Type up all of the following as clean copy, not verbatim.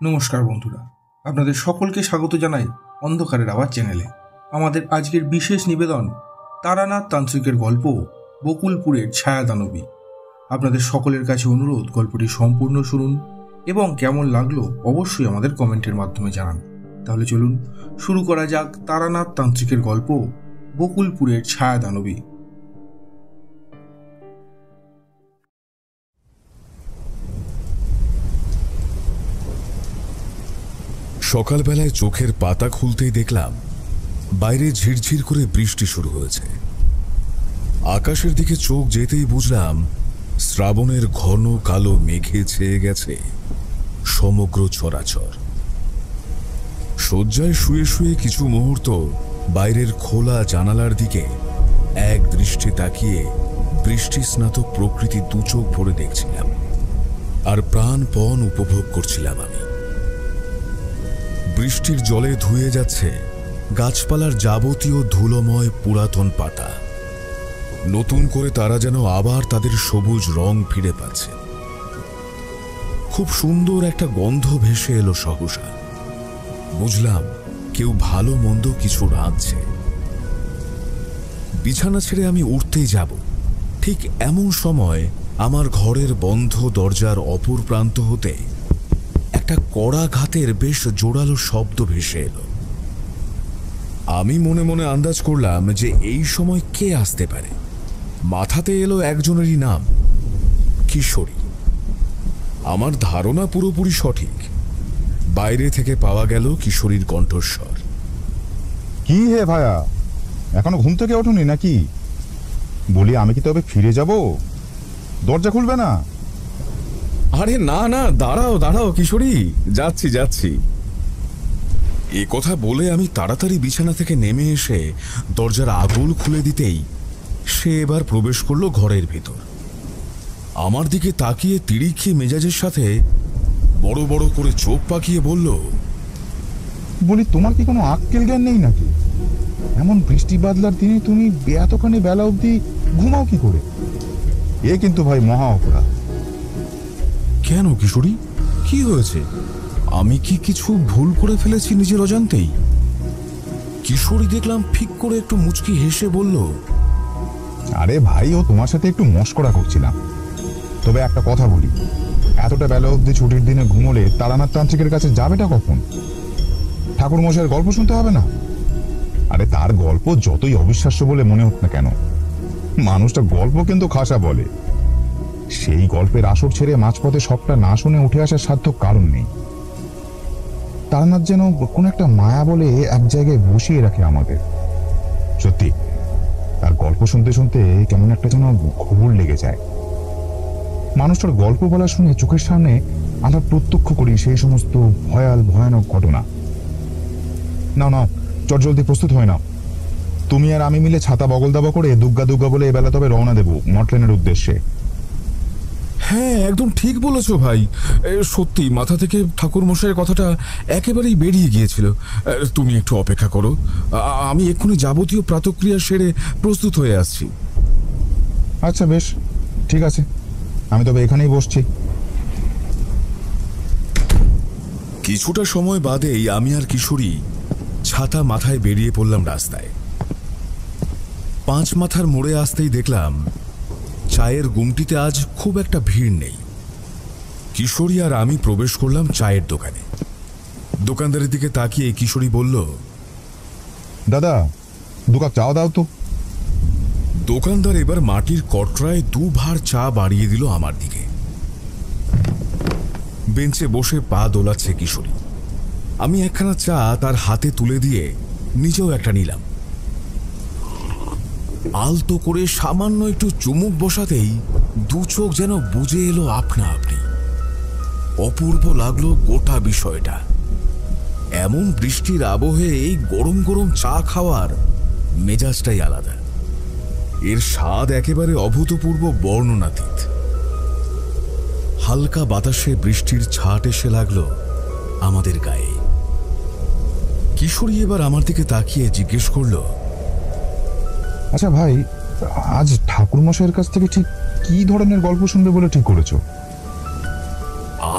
নমস্কার বন্ধুরা, আপনাদের সকলকে স্বাগত জানাই অন্ধকারের আওয়াজ চ্যানেলে। আমাদের আজকের বিশেষ নিবেদন তারানাথ তান্ত্রিকের গল্প বকুলপুরের ছায়াদানবী। আপনাদের সকলের কাছে অনুরোধ, গল্পটি সম্পূর্ণ শুনুন এবং কেমন লাগলো অবশ্যই আমাদের কমেন্টের মাধ্যমে জানান। তাহলে চলুন শুরু করা যাক তারানাথ তান্ত্রিকের গল্প বকুলপুরের ছায়াদানবী। সকালবেলায় চোখের পাতা খুলতেই দেখলাম বাইরে ঝিরঝির করে বৃষ্টি শুরু হয়েছে। আকাশের দিকে চোখ যেতেই বুঝলাম শ্রাবণের ঘন কালো মেঘে ছেয়ে গেছে সমগ্র চরাচর। শয্যায় শুয়ে শুয়ে কিছু মুহূর্ত বাইরের খোলা জানালার দিকে এক দৃষ্টি তাকিয়ে বৃষ্টিস্নাত প্রকৃতি দুচোখ ভরে দেখছিলাম আর প্রাণপণ উপভোগ করছিলাম আমি। বৃষ্টির জলে ধুয়ে যাচ্ছে গাছপালার যাবতীয় ধুলোময় পুরাতন পাতা। নতুন করে তারা যেন আবার তাদের সবুজ রং ফিরে পাচ্ছে। খুব সুন্দর একটা গন্ধ ভেসে এলো সহসা। বুঝলাম কেউ ভালো মন্দ কিছু রাঁধছে। বিছানা ছেড়ে আমি উঠতেই যাব, ঠিক এমন সময় আমার ঘরের বন্ধ দরজার অপর প্রান্ত হতে একটা কড়া ঘাতের বেশ জোরালো শব্দ ভেসে এলো। আমি মনে মনে আন্দাজ করলাম যে এই সময় কে আসতে পারে। মাথাতে এলো একজনেরই নাম, কিশোরী। আমার ধারণা পুরোপুরি সঠিক। বাইরে থেকে পাওয়া গেল কিশোরীর কণ্ঠস্বর। কি হে ভায়া, এখনো ঘুম থেকে ওঠোনি নাকি? বলি আমি কি তবে ফিরে যাব? দরজা খুলবে না? আরে না না, দাঁড়াও দাঁড়াও কিশোরী, যাচ্ছি যাচ্ছি। এ কথা বলে আমি তাড়াতাড়ি বিছানা থেকে নেমে এসে দরজার আগল খুলে দিতেই সে এবার প্রবেশ করলো ঘরের ভিতর। আমার দিকে তাকিয়ে তিরিক্ষি মেজাজের সাথে বড় বড় করে চোখ পাকিয়ে বলল, বলি তোমার কি কোনো আক্কেল জ্ঞান নেই নাকি? এমন বৃষ্টি বাদলার দিনে তুমি এতখানি বেলা অবধি ঘুমাও কি করে? এ কিন্তু ভাই মহা অপরাধ। কেন কিশোরী, কি হয়েছে? আমি কি কিছু ভুল করে ফেলেছি নিজের অজান্তেই? কিশোরী দেখলাম ফিক করে একটু মুচকি হেসে বলল, আরে ভাই, ও তোমার সাথে একটু মশকরা করছিলাম। তবে একটা কথা বলি, এতটা বেলা অবধি ছুটির দিনে ঘুমোলে তারানাথ তান্ত্রিকের কাছে যাবেটা কখন? ঠাকুর মশাইয়ের গল্প শুনতে হবে না? আরে তার গল্প যতই অবিশ্বাস্য বলে মনে হোক না কেন, মানুষটা গল্প কিন্তু খাসা বলে। সেই গল্পের আসর ছেড়ে মাঝপথে সবটা না শুনে উঠে আসার সাধ্য কারণ নেই। তারানাথ যেন কোন একটা মায়া বলে এক জায়গায় বসিয়ে রাখে আমাদের। সত্যি তার গল্প শুনতে শুনতে কেমন একটা যেন ঘোর লেগে যায়। মানুষটার গল্প বলা শুনে চোখের সামনে আমরা প্রত্যক্ষ করি সেই সমস্ত ভয়ানক ঘটনা। না না, চটজলদি প্রস্তুত হয় না। তুমি আর আমি মিলে ছাতা বগল দাবা করে দুগ্গা দুগ্গা বলে এবেলা তবে রওনা দেব মটলেনের উদ্দেশ্যে। হ্যাঁ একদম ঠিক বলেছো ভাই। সত্যি মাথা থেকে ঠাকুর মশাইয়ের কথাটা একেবারেই বেরিয়ে গিয়েছিল। তুমি একটু অপেক্ষা করো, আমি এক্ষুনি যাবতীয় প্রাতক্রিয়া সেরে প্রস্তুত হয়ে আসছি। আচ্ছা বেশ, ঠিক আছে, আমি তবে এখানেই বসছি। কিছুটা সময় বাদেই আমি আর কিশোরী ছাতা মাথায় বেরিয়ে পড়লাম রাস্তায়। 5 মাথার মোড়ে আসতেই দেখলাম চায়ের গুমটিতে আজ খুব একটা ভিড় নেই। কিশোরী আর আমি প্রবেশ করলাম চায়ের দোকানে। দোকানদারের দিকে তাকিয়ে কিশোরী বলল, দাদা 2 কাপ চা দাও তো। দোকানদার এবার মাটির কটরায় 2 ভাঁড় চা বাড়িয়ে দিল আমার দিকে। বেঞ্চে বসে পা দোলাচ্ছে কিশোরী। আমি একখানা চা তার হাতে তুলে দিয়ে নিজেও একটা নিলাম। আলতো করে সামান্য একটু চুমুক বসাতেই 2 চোখ যেন বুজে এলো আপনা আপনি। অপূর্ব লাগলো গোটা বিষয়টা। এমন বৃষ্টির আবহে এই গরম গরম চা খাওয়ার মেজাজটাই আলাদা। এর স্বাদ একেবারে অভূতপূর্ব বর্ণনাতীত। হালকা বাতাসে বৃষ্টির ছাট এসে লাগলো আমাদের গায়ে। কিশোরী এবার আমার দিকে তাকিয়ে জিজ্ঞেস করল, আচ্ছা ভাই, আজ ঠাকুর মশাইয়ের কাছ থেকে ঠিক কি ধরনের গল্প শুনবে বলে ঠিক করেছো?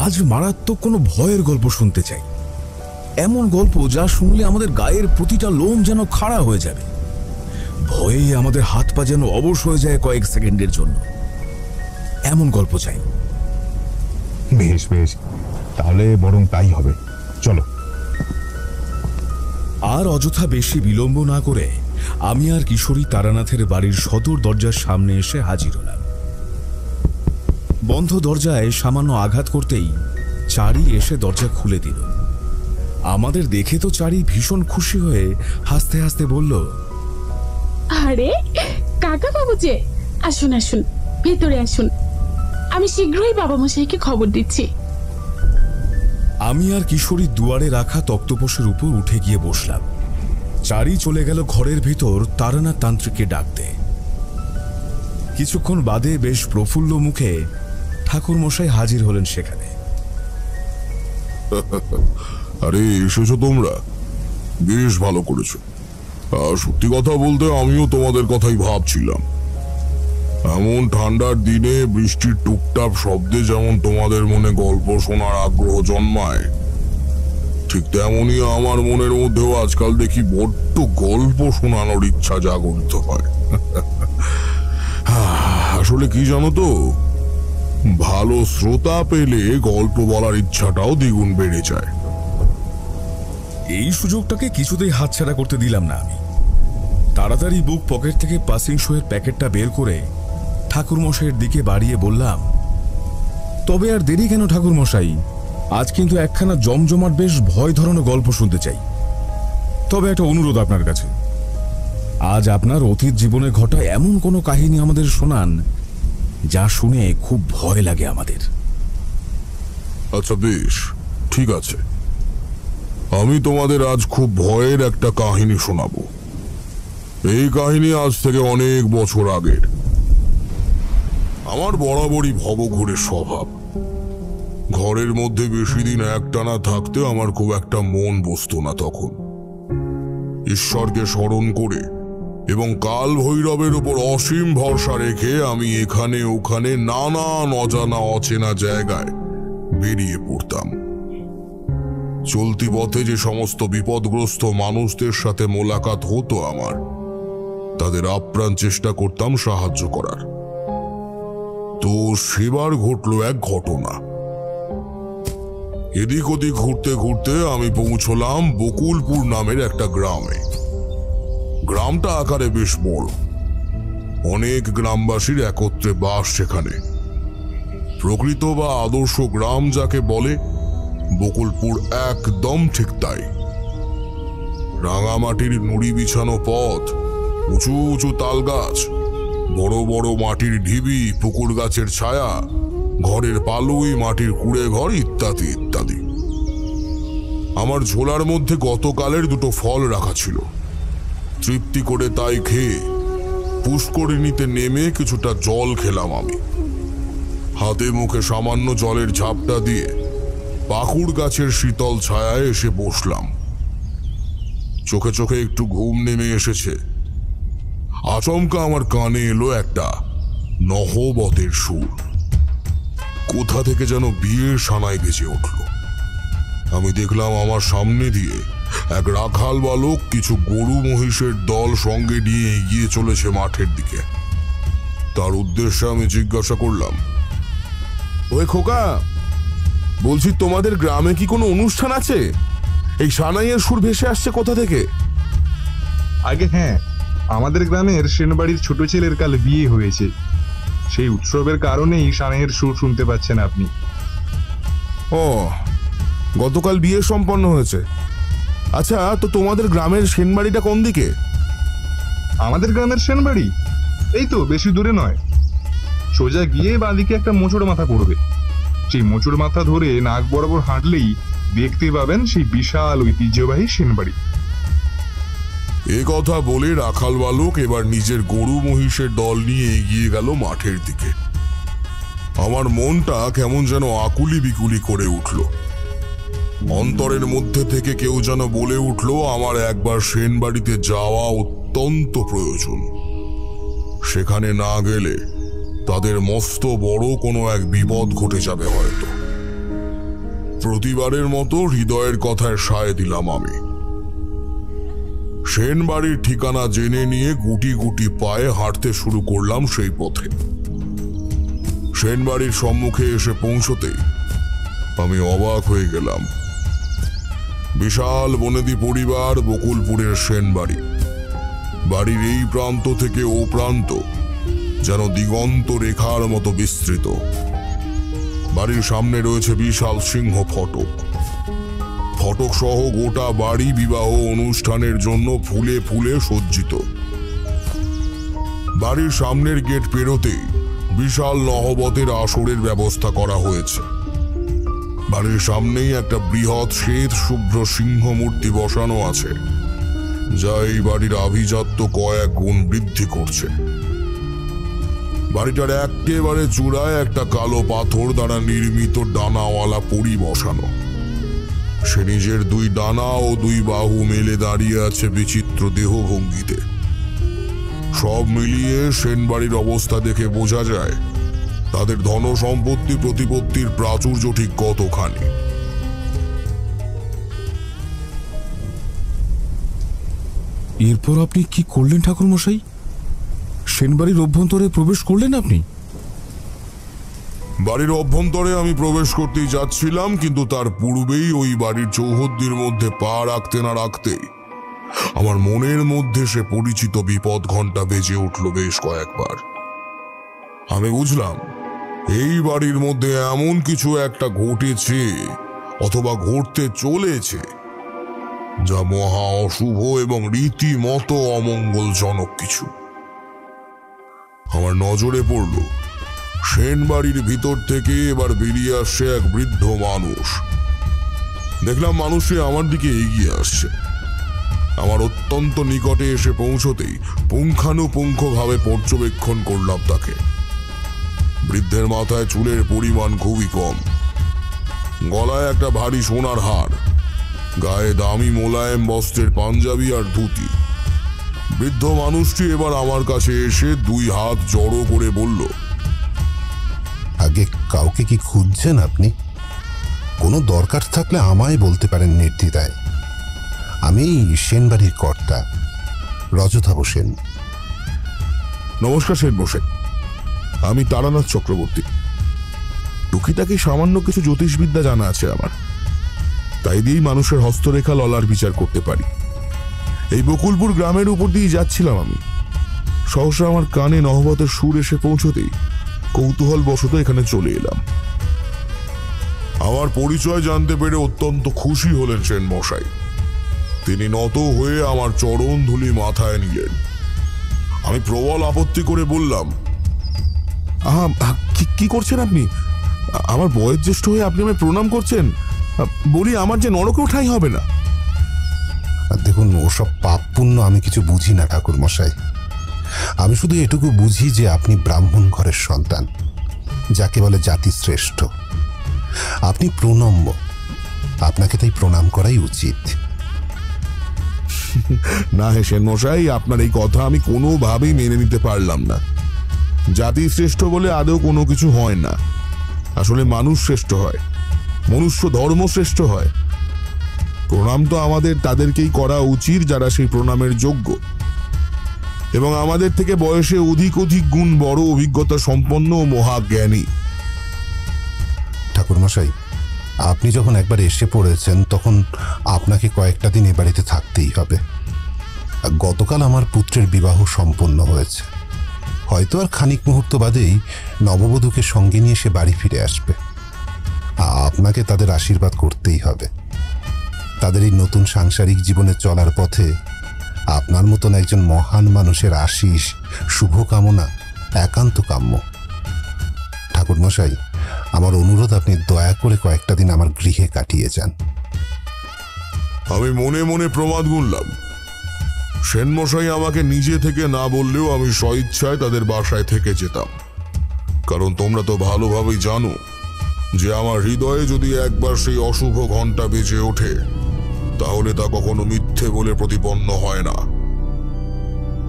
আজ মারাত্মক কোনো ভয়ের গল্প শুনতে চাই, এমন গল্প যা শুনলে আমাদের গায়ের প্রতিটা লোম যেন খাড়া হয়ে যাবে, ভয়ে আমাদের হাত পা যেন অবশ হয়ে যায় কয়েক সেকেন্ডের জন্য। এমন গল্প চাই। বেশ বেশ, তাহলে বরং তাই হবে, চলো। আর অযথা বেশি বিলম্ব না করে আমি আর কিশোরী তারানাথের বাড়ির সদর দরজার সামনে এসে হাজির হলাম। বন্ধ দরজায় সামান্য আঘাত করতেই চারি এসে দরজা খুলে দিল। আমাদের দেখে তো চারি ভীষণ খুশি হয়ে হাসতে হাসতে বলল, আরে কাকা বাবু যে, আসুন আসুন, ভেতরে আসুন, আমি শীঘ্রই বাবা মশাইকে খবর দিচ্ছি। আমি আর কিশোরী দুয়ারে রাখা তক্তপোষের উপর উঠে গিয়ে বসলাম। চারি চলে গেল ঘরের ভিতর তারানাথ তান্ত্রিককে ডাকতে। কিছুক্ষণ বাদে বেশ প্রফুল্ল মুখে ঠাকুর মশাই হাজির হলেন সেখানে। আরে এসেছো তোমরা, বেশ ভালো করেছো। সত্যি কথা বলতে আমিও তোমাদের কথাই ভাবছিলাম। এমন ঠান্ডার দিনে বৃষ্টির টুকটাপ শব্দে যেমন তোমাদের মনে গল্প শোনার আগ্রহ জন্মায়, ঠিক তেমনই আমার মনের মধ্যেও আজকাল দেখি বড্ড গল্প শোনানোর ইচ্ছা জাগরিত হয়। আসলে কি জানো তো, ভালো শ্রোতা পেলে গল্প বলার ইচ্ছাটাও দ্বিগুণ বেড়ে যায়। এই সুযোগটাকে কিছুতেই হাতছাড়া করতে দিলাম না আমি। তাড়াতাড়ি বুক পকেট থেকে পাসিং শোয়ের প্যাকেটটা বের করে ঠাকুর মশাইয়ের দিকে বাড়িয়ে বললাম, তবে আর দেরি কেন ঠাকুর মশাই, আজ কিন্তু একখানা জমজমাট বেশ ভয় ধরানো গল্প শুনতে চাই। তবে একটা অনুরোধ আপনার কাছে, আজ আপনার অতীত জীবনে ঘটা এমন কোনো কাহিনী আমাদের শোনান যা শুনে খুব ভয় লাগে আমাদের। আচ্ছা বেশ, ঠিক আছে, আমি তোমাদের আজ খুব ভয়ের একটা কাহিনী শোনাবো। এই কাহিনী আজ থেকে অনেক বছর আগের। আমার বরাবরই ভবঘুরের স্বভাব। ঘরের মধ্যে বেশি দিন একটানা থাকতে আমার খুব একটা মন বসতো না। তখন ঈশ্বরকে স্মরণ করে এবং কাল ভৈরবের উপর অসীম ভরসা রেখে আমি এখানে ওখানে নানান অজানা অচেনা জায়গায় বেরিয়ে পড়তাম। চলতি পথে যে সমস্ত বিপদগ্রস্ত মানুষদের সাথে মোলাকাত হতো আমার, তাদের আপ্রাণ চেষ্টা করতাম সাহায্য করার। তো সেবার ঘটল এক ঘটনা। এদিক ওদিক ঘুরতে ঘুরতে আমি পৌঁছলাম বকুলপুর নামের একটা গ্রামে। গ্রামটা আকারে বেশ বড়, অনেক গ্রামবাসীর একত্রে বাস সেখানে। প্রকৃত বা আদর্শ গ্রাম যাকে বলে, বকুলপুর একদম ঠিক তাই। রাঙামাটির নুড়ি বিছানো পথ, উঁচু উঁচু তাল গাছ, বড় বড় মাটির ঢিবি, পুকুর গাছের ছায়া, ঘরের পালুই, মাটির কুড়ে ঘর ইত্যাদি ইত্যাদি। আমার ঝোলার মধ্যে গতকালের দুটো ফল রাখা ছিল। তৃপ্তি করে তাই খেয়ে পুষ্করিণীতে নেমে কিছুটা জল খেলাম আমি। হাতে মুখে সামান্য জলের ঝাপটা দিয়ে পাকুড় গাছের শীতল ছায়ায় এসে বসলাম। চোখে চোখে একটু ঘুম নেমে এসেছে। আচমকা আমার কানে এলো একটা নহবতের সুর। কোথা থেকে যেন বিয়ের সানাই বেজে উঠল। আমি দেখলাম আমার সামনে দিয়ে এক রাখাল বালক কিছু গরু মহিষের দল সঙ্গে নিয়ে এগিয়ে চলেছে মাঠের দিকে। তার উদ্দেশ্যে আমি জিজ্ঞাসা করলাম, ওই খোকা, বলছি তোমাদের গ্রামে কি কোনো অনুষ্ঠান আছে? এই সানাইয়ের সুর ভেসে আসছে কোথা থেকে? আগে হ্যাঁ, আমাদের গ্রামের সেনবাড়ির ছোট ছেলের কাল বিয়ে হয়েছে। সেই উৎসবের কারণেই সানাইয়ের সুর শুনতে পাচ্ছেন আপনি। ও, গতকাল বিয়ে সম্পন্ন হয়েছে। আচ্ছা, তো তোমাদের গ্রামের সেনবাড়িটা কোন দিকে? আমাদের গ্রামের সেনবাড়ি এই তো বেশি দূরে নয়। সোজা গিয়ে বাঁদিকে একটা মোচড় মাথা পড়বে। সেই মোচড় মাথা ধরে নাক বরাবর হাঁটলেই দেখতে পাবেন সেই বিশাল ঐতিহ্যবাহী সেনবাড়ি। এ কথা বলে রাখাল বালক এবার নিজের গরু মহিষের দল নিয়ে এগিয়ে গেল মাঠের দিকে। আমার মনটা কেমন যেন আকুলি বিকুলি করে উঠল। অন্তরের মধ্যে থেকে কেউ যেন বলে উঠল, আমার একবার সেনবাড়িতে যাওয়া অত্যন্ত প্রয়োজন। সেখানে না গেলে তাদের মস্ত বড় কোনো এক বিপদ ঘটে যাবে হয়তো। প্রতিবারের মতো হৃদয়ের কথায় সায় দিলাম আমি। সেন বাড়ির ঠিকানা জেনে নিয়ে গুটি গুটি পায়ে হাঁটতে শুরু করলাম সেই পথে। সেন বাড়ির সম্মুখে এসে পৌঁছতেই আমি অবাক হয়ে গেলাম। বিশাল বনেদি পরিবার বকুলপুরের সেন বাড়ি। বাড়ির এই প্রান্ত থেকে ও প্রান্ত যেন দিগন্ত রেখার মতো বিস্তৃত। বাড়ির সামনে রয়েছে বিশাল সিংহ ফটক। ফটক সহ গোটা বাড়ি বিবাহ অনুষ্ঠানের জন্য ফুলে ফুলে সজ্জিত। বাড়ির সামনের গেট পেরোতেই বিশাল নহবতের আসরের ব্যবস্থা করা হয়েছে। বাড়ির সামনেই একটা বৃহৎ শ্বেত শুভ্র সিংহ মূর্তি বসানো আছে, যা এই বাড়ির আভিজাত্য কয়েক গুণ বৃদ্ধি করছে। বাড়িটার একেবারে চূড়ায় একটা কালো পাথর দ্বারা নির্মিত ডানাওয়ালা পরী বসানো। সে নিজের দুই ডানা ও দুই বাহু মেলে দাঁড়িয়ে আছে বিচিত্র দেহভঙ্গিতে। সব মিলিয়ে সেন বাড়ির অবস্থা দেখে বোঝা যায় তাদের ধন সম্পত্তি প্রতিপত্তির প্রাচুর্য ঠিক কতখানি। এরপর আপনি কি করলেন ঠাকুরমশাই? সেনবাড়ির অভ্যন্তরে প্রবেশ করলেন আপনি? বাড়ির অভ্যন্তরে আমি প্রবেশ করতেই যাচ্ছিলাম, কিন্তু তার পূর্বেই ওই বাড়ির চৌহদ্দির মধ্যে পা রাখতে না রাখতেই আমার মনের মধ্যে সে পরিচিত বিপদ ঘণ্টা বেজে উঠল বেশ কয়েকবার। আমি বুঝলাম এই বাড়ির মধ্যে এমন কিছু একটা ঘটেছে অথবা ঘটতে চলেছে যা মহা অশুভ এবং রীতিমতো অমঙ্গলজনক কিছু। আমার নজরে পড়ল সেন বাড়ির ভিতর থেকে এবার বেরিয়ে আসছে এক বৃদ্ধ মানুষ। দেখলাম মানুষটি আমার দিকে এগিয়ে আসছে। আমার অত্যন্ত নিকটে এসে পৌঁছতেই পুঙ্খানুপুঙ্খভাবে পর্যবেক্ষণ করলাম তাকে। বৃদ্ধের মাথায় চুলের পরিমাণ খুবই কম, গলায় একটা ভারী সোনার হার, গায়ে দামি মোলায়েম বস্ত্রের পাঞ্জাবি আর ধুতি। বৃদ্ধ মানুষটি এবার আমার কাছে এসে দুই হাত জড়ো করে বলল, আগে কাউকে কি খুঁজছেন আপনি? কোনো দরকার থাকলে আমায় বলতে পারেন নির্দ্বিধায়। আমি সেনবাড়ির কর্তা রজতাভ সেন। নমস্কার সেন মশাই, আমি তারানাথ চক্রবর্তী। টুকিটাকি সামান্য কিছু জ্যোতিষবিদ্যা জানা আছে আমার, তাই দিয়েই মানুষের হস্তরেখা ললার বিচার করতে পারি। এই বকুলপুর গ্রামের উপর দিয়ে যাচ্ছিলাম আমি। সহসা আমার কানে নহবতের সুর এসে পৌঁছতেই কৌতূহল বশত এখানে চলে এলাম। আমার পরিচয় জানতে পেরে অত্যন্ত খুশি হলেন সেন মশাই। তিনি নত হয়ে আমার চরণ ধুলি মাথায় নিলেন। আমি প্রবল আপত্তি করে বললাম, কি করছেন আপনি? আমার বয়োজ্যেষ্ঠ হয়ে আপনি আমায় প্রণাম করছেন? বলি, আমার যে নরকেও ঠাঁই হবে না। দেখুন, ওসব পাপ পুণ্য আমি কিছু বুঝি না ঠাকুর মশাই। আমি শুধু এটুকু বুঝি যে আপনি ব্রাহ্মণ ঘরের সন্তান, যাকে বলে জাতি শ্রেষ্ঠ। আপনি প্রণম্য, আপনাকে তাই প্রণাম করাই উচিত। না হে সেন মশাই, আপনার এই কথা আমি কোনোভাবেই মেনে নিতে পারলাম না। জাতি শ্রেষ্ঠ বলে আদৌ কোনো কিছু হয় না। আসলে মানুষ শ্রেষ্ঠ হয়, মনুষ্য ধর্ম শ্রেষ্ঠ হয়। প্রণাম তো আমাদের তাদেরকেই করা উচিত যারা সেই প্রণামের যোগ্য এবং আমাদের থেকে বয়সে অধিক গুণ বড়, অভিজ্ঞতা সম্পন্ন ও মহাজ্ঞানী। ঠাকুর মশাই, আপনি যখন একবার এসে পড়েছেন তখন আপনাকে কয়েকটা দিন এ বাড়িতে থাকতেই হবে। গতকাল আমার পুত্রের বিবাহ সম্পন্ন হয়েছে। হয়তো আর খানিক মুহূর্ত বাদেই নববধূকে সঙ্গে নিয়ে সে বাড়ি ফিরে আসবে। আপনাকে তাদের আশীর্বাদ করতেই হবে। তাদের এই নতুন সাংসারিক জীবনে চলার পথে আপনার মতন একজন মহান মানুষের আশীষ, শুভকামনা একান্ত কাম্য। ঠাকুর মশাই, আমার অনুরোধ, আপনি দয়া করে কয়েকটা দিন আমার গৃহে কাটিয়ে যান। আমি মনে মনে প্রমাদ গুনলাম, সেনমশাই আমাকে নিজে থেকে না বললেও আমি স্বইচ্ছায় তাদের বাসায় থেকে যেতাম। কারণ তোমরা তো ভালোভাবেই জানো যে আমার হৃদয়ে যদি একবার সেই অশুভ ঘণ্টা বেজে ওঠে তাহলে তা কখনো মিথ্যে বলে প্রতিপন্ন হয় না।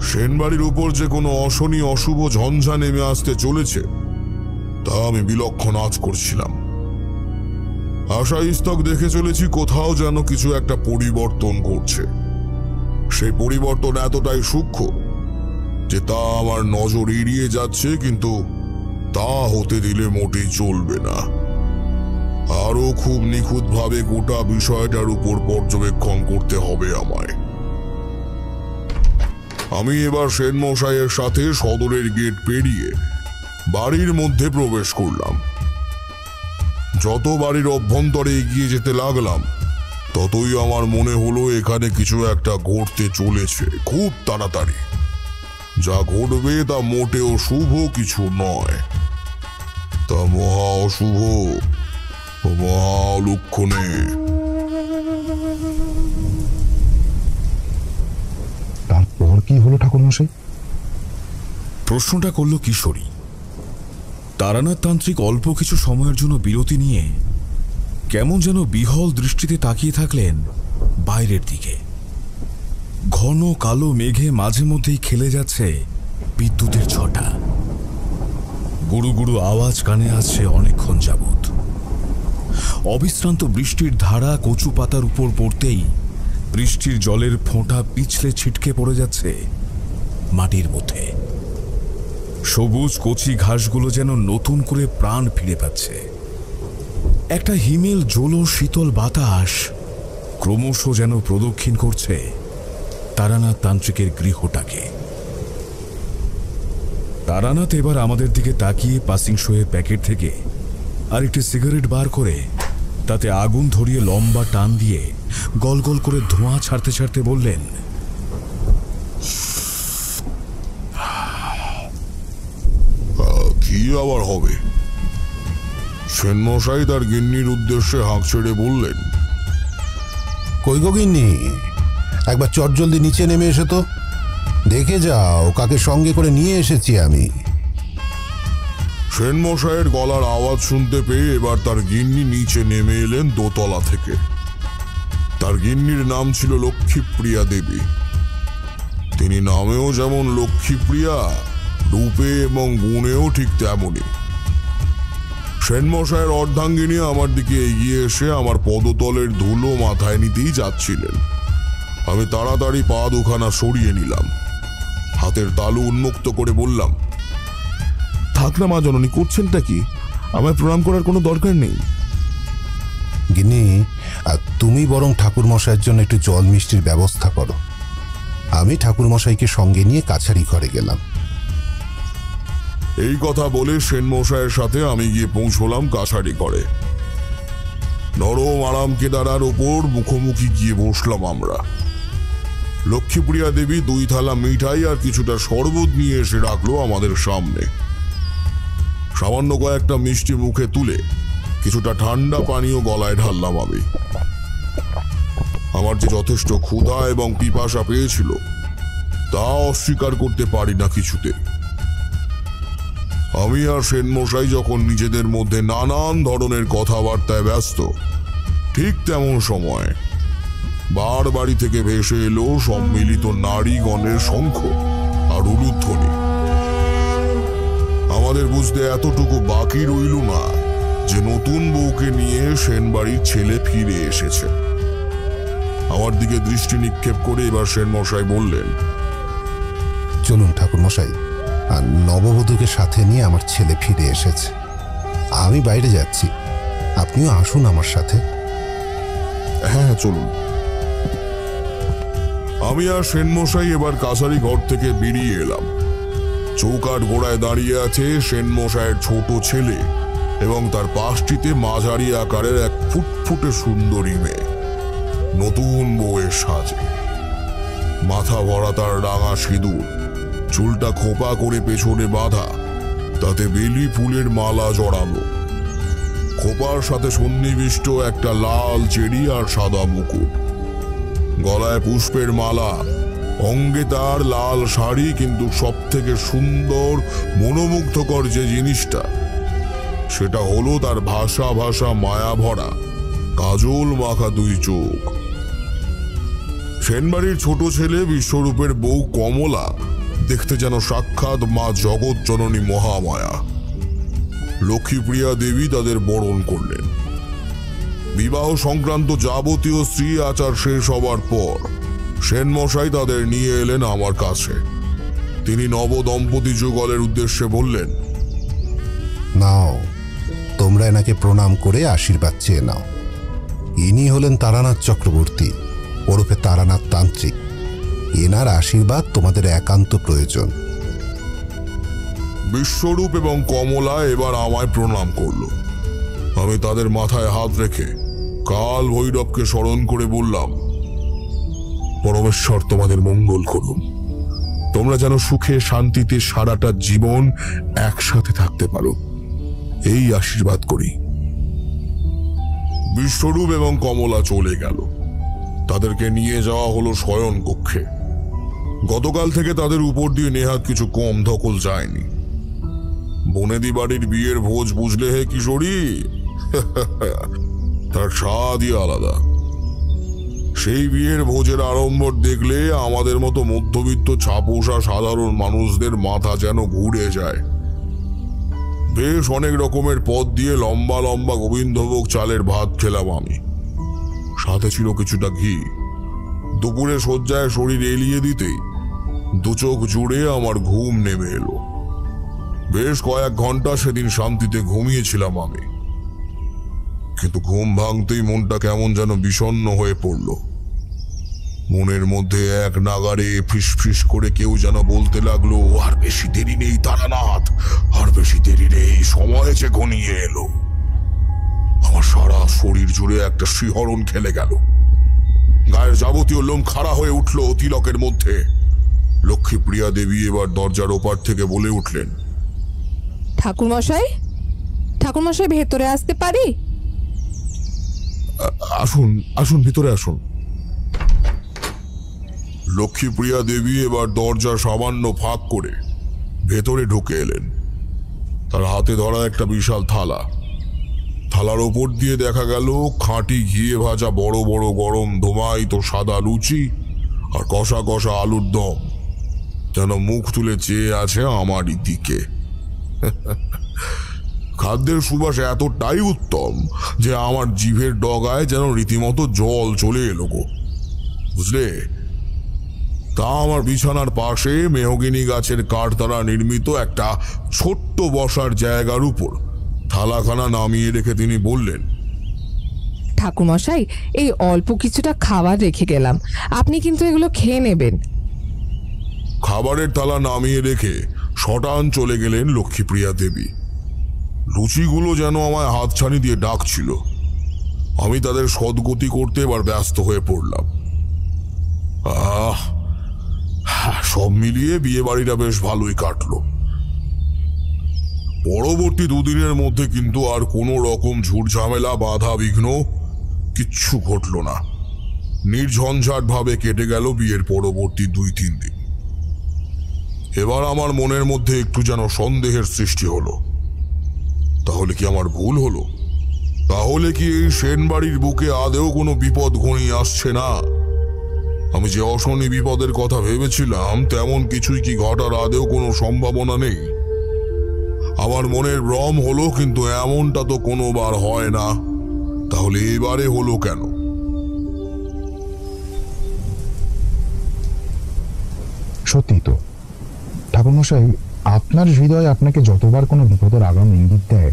সেনবাড়ির উপর যে কোনো অশনি অশুভ ঝঞ্ঝা নেমে আসতে চলেছে তা আমি বিলক্ষণ আঁচ করছিলাম। আশাইস্তক দেখে চলেছি কোথাও যেন কিছু একটা পরিবর্তন ঘটছে। সেই পরিবর্তন এতটাই সূক্ষ্ম যে তা আমার নজর এড়িয়ে যাচ্ছে, কিন্তু তা হতে দিলে মোটেই চলবে না। আরো খুব নিখুঁতভাবে গোটা বিষয়টার উপর পর্যবেক্ষণ করতে হবে আমায়। আমি এবার সেন মশাইয়ের সাথে সদরের গেট পেরিয়ে বাড়ির মধ্যে প্রবেশ করলাম। যত বাড়ির অভ্যন্তরে এগিয়ে যেতে লাগলাম ততই আমার মনে হলো এখানে কিছু একটা ঘটতে চলেছে খুব তাড়াতাড়ি। যা ঘটবে তা মোটেও শুভ কিছু নয়, তা মহা অশুভ ও মহা অলক্ষণে। তারপর কি হলো ঠাকুরমশাই? প্রশ্নটা করল কিশোরী। তারানাথ তান্ত্রিক অল্প কিছু সময়ের জন্য বিরতি নিয়ে কেমন যেন বিহল দৃষ্টিতে তাকিয়ে থাকলেন বাইরের দিকে। ঘন কালো মেঘে মাঝে মধ্যেই খেলে যাচ্ছে বিদ্যুতের ছটা। গুরু গুরু আওয়াজ কানে আসছে অনেকক্ষণ যাবৎ। অবিশ্রান্ত বৃষ্টির ধারা কচু পাতার উপর পড়তেই বৃষ্টির জলের ফোঁটা পিছলে ছিটকে পড়ে যাচ্ছে মাটির মধ্যে। সবুজ কচি ঘাসগুলো যেন নতুন করে প্রাণ ফিরে পাচ্ছে। একটা হিমেল জোলো শীতল বাতাস ক্রমশ যেন প্রদক্ষিণ করছে তারানাথ তান্ত্রিকের গৃহটাকে। তারানাথ এবার আমাদের দিকে তাকিয়ে পাসিং শোয়ের প্যাকেট থেকে আরেকটি সিগারেট বার করে তাতে আগুন ধরিয়ে লম্বা টান দিয়ে গল গল করে ধোঁয়া ছাড়তে ছাড়তে বললেন, কি আবার হবে? সেনমশাই তার গিন্নির উদ্দেশ্যে হাঁক ছেড়ে বললেন, কই গো গিন্নি, একবার চটজলদি নিচে নেমে এসে তো দেখে যাও কাকে সঙ্গে করে নিয়ে এসেছি আমি। সেনমশাইয়ের গলার আওয়াজ শুনতে পেয়ে এবার তার গিন্নি নিচে নেমে এলেন দোতলা থেকে। তার গিন্নির নাম ছিল লক্ষ্মীপ্রিয়া দেবী। তিনি নামেও যেমন লক্ষ্মীপ্রিয়া, রূপে এবং গুণেও ঠিক তেমনই। সেনমশাইয়ের অর্ধাঙ্গিনী আমার দিকে এগিয়ে এসে আমার পদতলের ধুলো মাথায় নিতেই যাচ্ছিলেন। আমি তাড়াতাড়ি পা দুখানা সরিয়ে নিলাম, হাতের তালু উন্মুক্ত করে বললাম, থাক না মা জননী, করছেনটা কি? আমায় প্রণাম করার কোনো দরকার নেই। গিন্নি, তুমি বরং ঠাকুরমশাইয়ের জন্য একটু জল মিষ্টির ব্যবস্থা করো। আমি ঠাকুরমশাইকে সঙ্গে নিয়ে কাছারি ঘরে গেলাম। এই কথা বলে সেনমশাইয়ের সাথে আমি গিয়ে পৌঁছলাম কাছারি ঘরে। নরম আরাম কেদারার ওপর মুখোমুখি গিয়ে বসলাম আমরা। লক্ষ্মীপ্রিয়া দেবী 2 থালা মিঠাই আর কিছুটা শরবত নিয়ে এসে রাখলো আমাদের সামনে। সামান্য কয়েকটা মিষ্টি মুখে তুলে কিছুটা ঠান্ডা পানীয় গলায় ঢাললাম আমি। আমার যে যথেষ্ট ক্ষুধা এবং পিপাসা পেয়েছিল তা অস্বীকার করতে পারি না কিছুতে। আমি আর সেনমশাই যখন নিজেদের মধ্যে নানান ধরনের কথাবার্তায় ব্যস্ত, ঠিক তেমন সময় বাড়ি থেকে ভেসে এলো সম্মিলিত নারীগণের শঙ্খ আর উলুধ্বনি। আমাদের বুঝতে এতটুকু বাকি রইল না যে নতুন বউকে নিয়ে সেনবাড়ির ছেলে ফিরে এসেছে। আমার দিকে দৃষ্টি নিক্ষেপ করে এবার সেনমশাই বললেন, চলুন ঠাকুরমশাই, আর নববধূকে সাথে নিয়ে আমার ছেলে ফিরে এসেছে। আমি বাইরে যাচ্ছি, আপনিও আসুন আমার সাথে। হ্যাঁ চলুন। আমি আর সেনমশাই এবার কাছারি ঘর থেকে বেরিয়ে এলাম। চৌকাঠ গোড়ায় দাঁড়িয়ে আছে সেনমশাইয়ের ছোট ছেলে এবং তার পাশটিতে মাঝারি আকারের এক ফুটফুটে সুন্দরী মেয়ে, নতুন বউয়ের সাজে। মাথা ভরা তার রাঙা সিঁদুর, চুলটা খোপা করে পেছনে বাঁধা, তাতে বেলি ফুলের মালা জড়ানো। খোপার সাথে সন্নিবিষ্ট একটা লাল চেরি আর সাদা মুকুট, গলায় পুষ্পের মালা, অঙ্গে তার লাল শাড়ি, কিন্তু সব থেকে সুন্দর মনোমুগ্ধকর যে জিনিসটা সেটা হলো তার ভাষা ভাষা মায়া ভরা কাজল মাখা 2 চোখ। সেনবাড়ির ছোট ছেলে বিশ্বরূপের বউ কমলা দেখতে যেন সাক্ষাৎ মা জগৎ জননী মহামায়া। লক্ষ্মীপ্রিয়া দেবী তাদের বরণ করলেন। বিবাহ সংক্রান্ত যাবতীয় স্ত্রী আচার শেষ হবার পর সেনমশাই তাদের নিয়ে এলেন আমার কাছে। তিনি নবদম্পতি যুগলের উদ্দেশ্যে বললেন, নাও, তোমরা এনাকে প্রণাম করে আশীর্বাদ চেয়ে নাও। ইনি হলেন তারানাথ চক্রবর্তী, ওরফে তারানাথ তান্ত্রিক। এনার আশীর্বাদ তোমাদের একান্ত প্রয়োজন। বিশ্বরূপ এবং কমলা এবার আমায় প্রণাম করল। আমি তাদের মাথায় হাত রেখে কাল ভৈরবকে স্মরণ করে বললাম, পরমেশ্বর তোমাদের মঙ্গল করুন। তোমরা যেন সুখে শান্তিতে সারাটা জীবন একসাথে থাকতে পারো, এই আশীর্বাদ করি। বিশ্বরূপ এবং কমলা চলে গেল। তাদেরকে নিয়ে যাওয়া হলো শয়ন কক্ষে। গতকাল থেকে তাদের উপর দিয়ে নেহাত কিছু কম ধকল যায়নি। বনেদি বাড়ির বিয়ের ভোজ বুঝলে হে কিশোরী, তার স্বাদই আলাদা। সেই বিয়ের ভোজের আড়ম্বর দেখলে আমাদের মতো মধ্যবিত্ত ছাপোষা সাধারণ মানুষদের মাথা যেন ঘুরে যায়। বেশ অনেক রকমের পদ দিয়ে লম্বা লম্বা গোবিন্দভোগ চালের ভাত খেলাম আমি, সাথে ছিল কিছুটা ঘি। দুপুরে শয্যায় শরীর এলিয়ে দিতেই দু চোখ জুড়ে আমার ঘুম নেমে এলো। বেশ কয়েক ঘন্টা সেদিন শান্তিতে ঘুমিয়েছিলাম আমি, কিন্তু ঘুম ভাঙতেই মনটা কেমন যেন বিষণ্ণ হয়ে পড়ল। মনের মধ্যে এক নাগারে ফিস ফিস করে কেউ যেন বলতে লাগলো, আর বেশি দেরি নেই তারানাথ, আর বেশি দেরি নেই, সময় যে ঘনিয়ে এলো। আমার সারা শরীর জুড়ে একটা শিহরণ খেলে গেল। গায়ের যাবতীয় লোম খাড়া হয়ে উঠল তিলকের মধ্যে। লক্ষ্মীপ্রিয়া দেবী এবার দরজার ওপার থেকে বলে উঠলেন, ঠাকুরমশাই, ঠাকুরমশাই ভেতরে আসতে পারি? আসুন আসুন, ভিতরে আসুন। লক্ষ্মীপ্রিয়া দেবী এবার দরজা সামান্য ফাঁক করে ভেতরে ঢুকে এলেন। তার হাতে ধরা একটা বিশাল থালা। থালার ওপর দিয়ে দেখা গেল খাঁটি ঘিয়ে ভাজা বড় বড় গরম ধোমায়িত সাদা লুচি আর কষা কষা আলুর দম, যেন মুখ তুলে চেয়ে আছে আমারই দিকে। খাদ্যের সুবাস এতটাই উত্তম যে আমার জিভের ডগায় যেন রীতিমতো জল চলে এলো গো, বুঝলে। তা আমার বিছানার পাশে মেহগিনি গাছের কাঠ দ্বারা নির্মিত একটা ছোট্ট বসার জায়গার উপর থালাখানা নামিয়ে রেখে তিনি বললেন, ঠাকুরমশাই, এই অল্প কিছুটা খাবার রেখে গেলাম, আপনি কিন্তু এগুলো খেয়ে নেবেন। খাবারের থালা নামিয়ে রেখে শটান চলে গেলেন লক্ষ্মীপ্রিয়া দেবী। লুচিগুলো যেন আমায় হাতছানি দিয়ে ডাকছিল। আমি তাদের সদ্গতি করতে এবার ব্যস্ত হয়ে পড়লাম। সব মিলিয়ে বিয়ে বাড়িটা বেশ ভালোই কাটলো। পরবর্তী দুদিনের মধ্যে কিন্তু আর কোনো রকম ঝুটঝামেলা বাধা বিঘ্ন কিচ্ছু ঘটল না। নির্ঝঞ্ঝাট ভাবে কেটে গেল বিয়ের পরবর্তী 2-3 দিন। এবার আমার মনের মধ্যে একটু যেন সন্দেহের সৃষ্টি হলো। তাহলে কি আমার ভুল হলো? তাহলে কি এই সেনবাড়ির বুকে আদেও কোনো বিপদ ঘনিয়ে আসছে না? আমি যে অশনি বিপদের কথা ভেবেছিলাম তেমন কিছুই কি ঘটার আদেও কোনো সম্ভাবনা নেই? আমার মনের ভ্রম হলো, কিন্তু এমনটা তো কোনোবার হয় না। তাহলে এবারে হলো কেন? সত্যি তো ঠাকুরমশাই, আপনার হৃদয় আপনাকে যতবার কোনো বিপদের আগাম ইঙ্গিত দেয়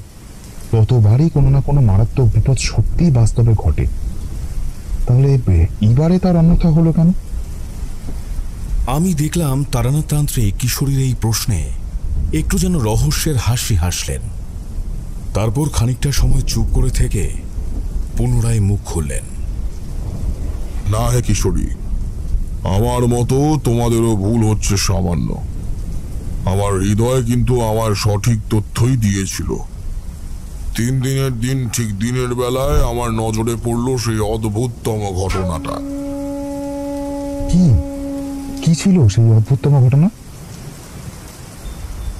ততবারই কোনো না কোনো মারাত্মক বিপদ সত্যিই বাস্তবে ঘটে। তাহলে এবারে তার অন্যথা হলো কেন? আমি দেখলাম তারানাথ তান্ত্রিক কিশোরীর এই প্রশ্নে একটু যেন রহস্যের হাসি হাসলেন। তারপর খানিকটা সময় চুপ করে থেকে পুনরায় মুখ খুললেন। না হে কিশোরী, আমার মতো তোমাদেরও ভুল হচ্ছে সামান্য। আমার হৃদয় কিন্তু আমার সঠিক তথ্যই দিয়েছিল। 3 দিনের দিন ঠিক দিনের বেলায় আমার নজরে পড়লো সেই অদ্ভুততম ঘটনাটা। কি ছিল সেই অদ্ভুততম ঘটনা?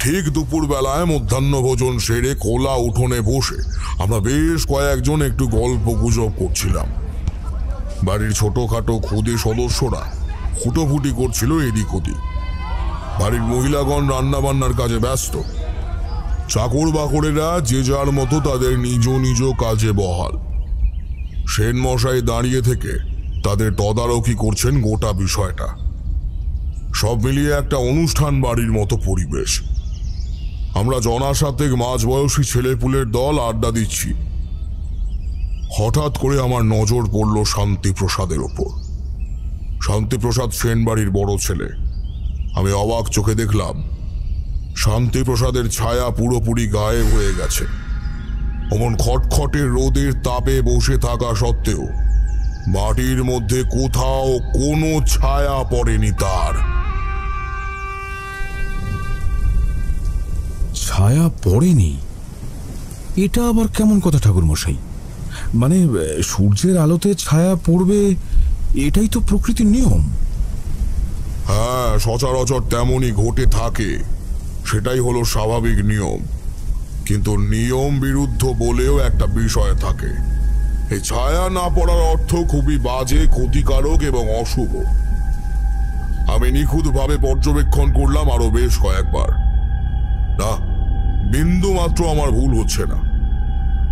ঠিক দুপুর বেলায় মধ্যাহ্ন ভোজন সেরে খোলা উঠোনে বসে আমরা বেশ কয়েকজন একটু গল্প গুজব করছিলাম। বাড়ির ছোটখাটো খুদে সদস্যরা ফুটোফুটি করছিল এদিক ওদিক। বাড়ির মহিলাগণ রান্না বান্নার কাজে ব্যস্ত। চাকর বাকরেরা যে যার মতো তাদের নিজ নিজ কাজে বহাল। সেন মশাই দাঁড়িয়ে থেকে তাদের তদারকি করছেন গোটা বিষয়টা। সব মিলিয়ে একটা অনুষ্ঠান বাড়ির মতো পরিবেশ। আমরা জনাসাতেক মাঝবয়সী ছেলেপুলের দল আড্ডা দিচ্ছি। হঠাৎ করে আমার নজর পড়ল শান্তিপ্রসাদের ওপর। শান্তিপ্রসাদ সেন বাড়ির বড় ছেলে। আমি অবাক চোখে দেখলাম শান্তিপ্রসাদের ছায়া পুরোপুরি গায়েব হয়ে গেছে। অমন খটখটে রোদের তাপে বসে থাকা সত্ত্বেও মাটির মধ্যে কোথাও কোনো ছায়া পড়েনি তার। ছায়া পড়েনি? এটা আবার কেমন কথা ঠাকুর মশাই? মানে সূর্যের আলোতে ছায়া পড়বে, এটাই তো প্রকৃতির নিয়ম। হ্যাঁ, সচরাচর তেমনই ঘটে থাকে, সেটাই হলো স্বাভাবিক নিয়ম। কিন্তু নিয়ম বিরুদ্ধ বলেও একটা বিষয় থাকে। এই ছায়া না পড়ার অর্থ খুবই বাজে, ক্ষতিকারক এবং অশুভ। আমি নিখুঁতভাবে পর্যবেক্ষণ করলাম আরো বেশ কয়েকবার। না, বিন্দু মাত্র আমার ভুল হচ্ছে না।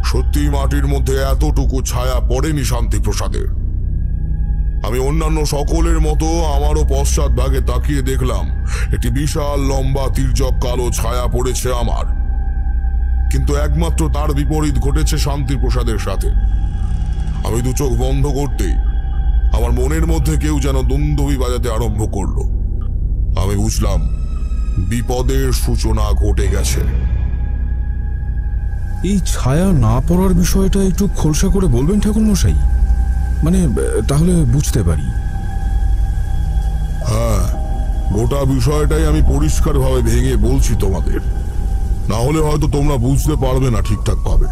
সত্যি মাটির মধ্যে এতটুকু ছায়া পড়েনি শান্তিপ্রসাদের। আমি অন্যান্য সকলের মতো আমারও পশ্চাৎ ভাগে তাকিয়ে দেখলাম একটি বিশাল লম্বা তির্যক কালো ছায়া পড়েছে আমার। কিন্তু একমাত্র তার বিপরীত ঘটেছে শান্তিপ্রসাদের সাথে। আমি দু চোখ বন্ধ করতেই আমার মনের মধ্যে কেউ যেন দুন্দুভি বাজাতে আরম্ভ করলো। আমি বুঝলাম বিপদের সূচনা ঘটে গেছে। এই ছায়া না পড়ার বিষয়টা একটু খোলসা করে বলবেন ঠাকুর মশাই? মানে তাহলে বুঝতে পারি। হ্যাঁ, গোটা বিষয়টাই আমি পরিষ্কারভাবে ভেঙে বলছি তোমাদের, না হলে হয়তো তোমরা বুঝতে পারবে না ঠিকঠাক ভাবে।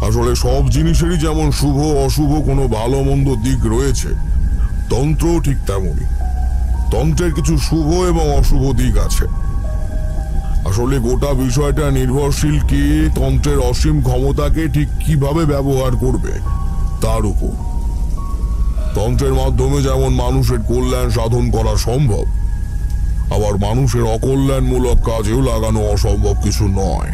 আসলে সব জিনিসেরই যেমন শুভ অশুভ কোনো ভালো মন্দ দিক রয়েছে, তন্ত্রও ঠিক তেমনই। তন্ত্রের কিছু শুভ এবং অশুভ দিক আছে। আসলে গোটা বিষয়টা নির্ভরশীল কে তন্ত্রের অসীম ক্ষমতাকে ঠিক কিভাবে ব্যবহার করবে তার উপর। তন্ত্রের মাধ্যমে যেমন মানুষের কল্যাণ সাধন করা সম্ভব, আবার মানুষের অকল্যাণমূলক কাজেও লাগানো অসম্ভব কিছু নয়।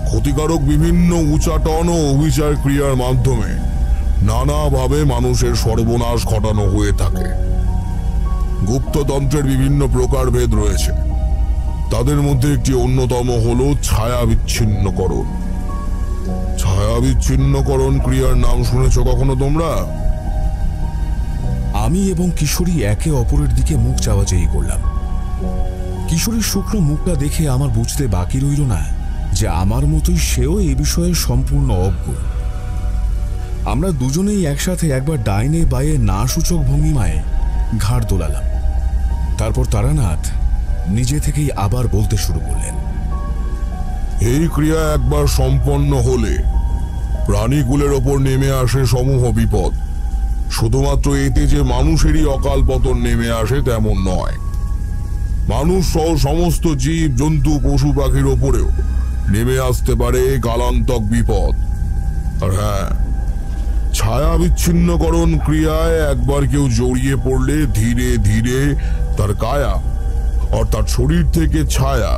ক্ষতিকারক বিভিন্ন উচাটন ও অভিচার ক্রিয়ার মাধ্যমে নানাভাবে মানুষের সর্বনাশ ঘটানো হয়ে থাকে। গুপ্ততন্ত্রের বিভিন্ন প্রকারভেদ রয়েছে। তাদের মধ্যে একটি অন্যতম হল ছায়া বিচ্ছিন্নকরণ। ছায়া বিচ্ছিন্নকরণ ক্রিয়ার নাম শুনেছ কখনো তোমরা? আমি এবং কিশোরী একে অপরের দিকে মুখ চাওয়াচাই করলাম। কিশোরীর শুকনো মুখটা দেখে আমার বুঝতে বাকি রইল না যে আমার মতোই সেও এ বিষয়ে সম্পূর্ণ অজ্ঞ। আমরা দুজনেই একসাথে একবার ডাইনে বায়ে না সূচক ভঙ্গিমায় ঘাড় দোলালাম। তারপর তারানাথ নিজে থেকেই আবার বলতে শুরু করলেন, এই ক্রিয়া একবার সম্পন্ন হলে প্রাণীকুলের ওপর নেমে আসে সমূহ বিপদ। শুধুমাত্র এতে যে মানুষেরই অকাল পতন নেমে আসে তেমন নয়, মানুষ সহ সমস্ত জীব জন্তু পশু পাখির ওপরেও নেমে আসতে পারে কালান্তক বিপদ। আর হ্যাঁ, ছায়া বিচ্ছিন্নকরণ ক্রিয়ায় একবার কেউ জড়িয়ে পড়লে ধীরে ধীরে তার কায়া অর্থাৎ শরীর থেকে ছায়া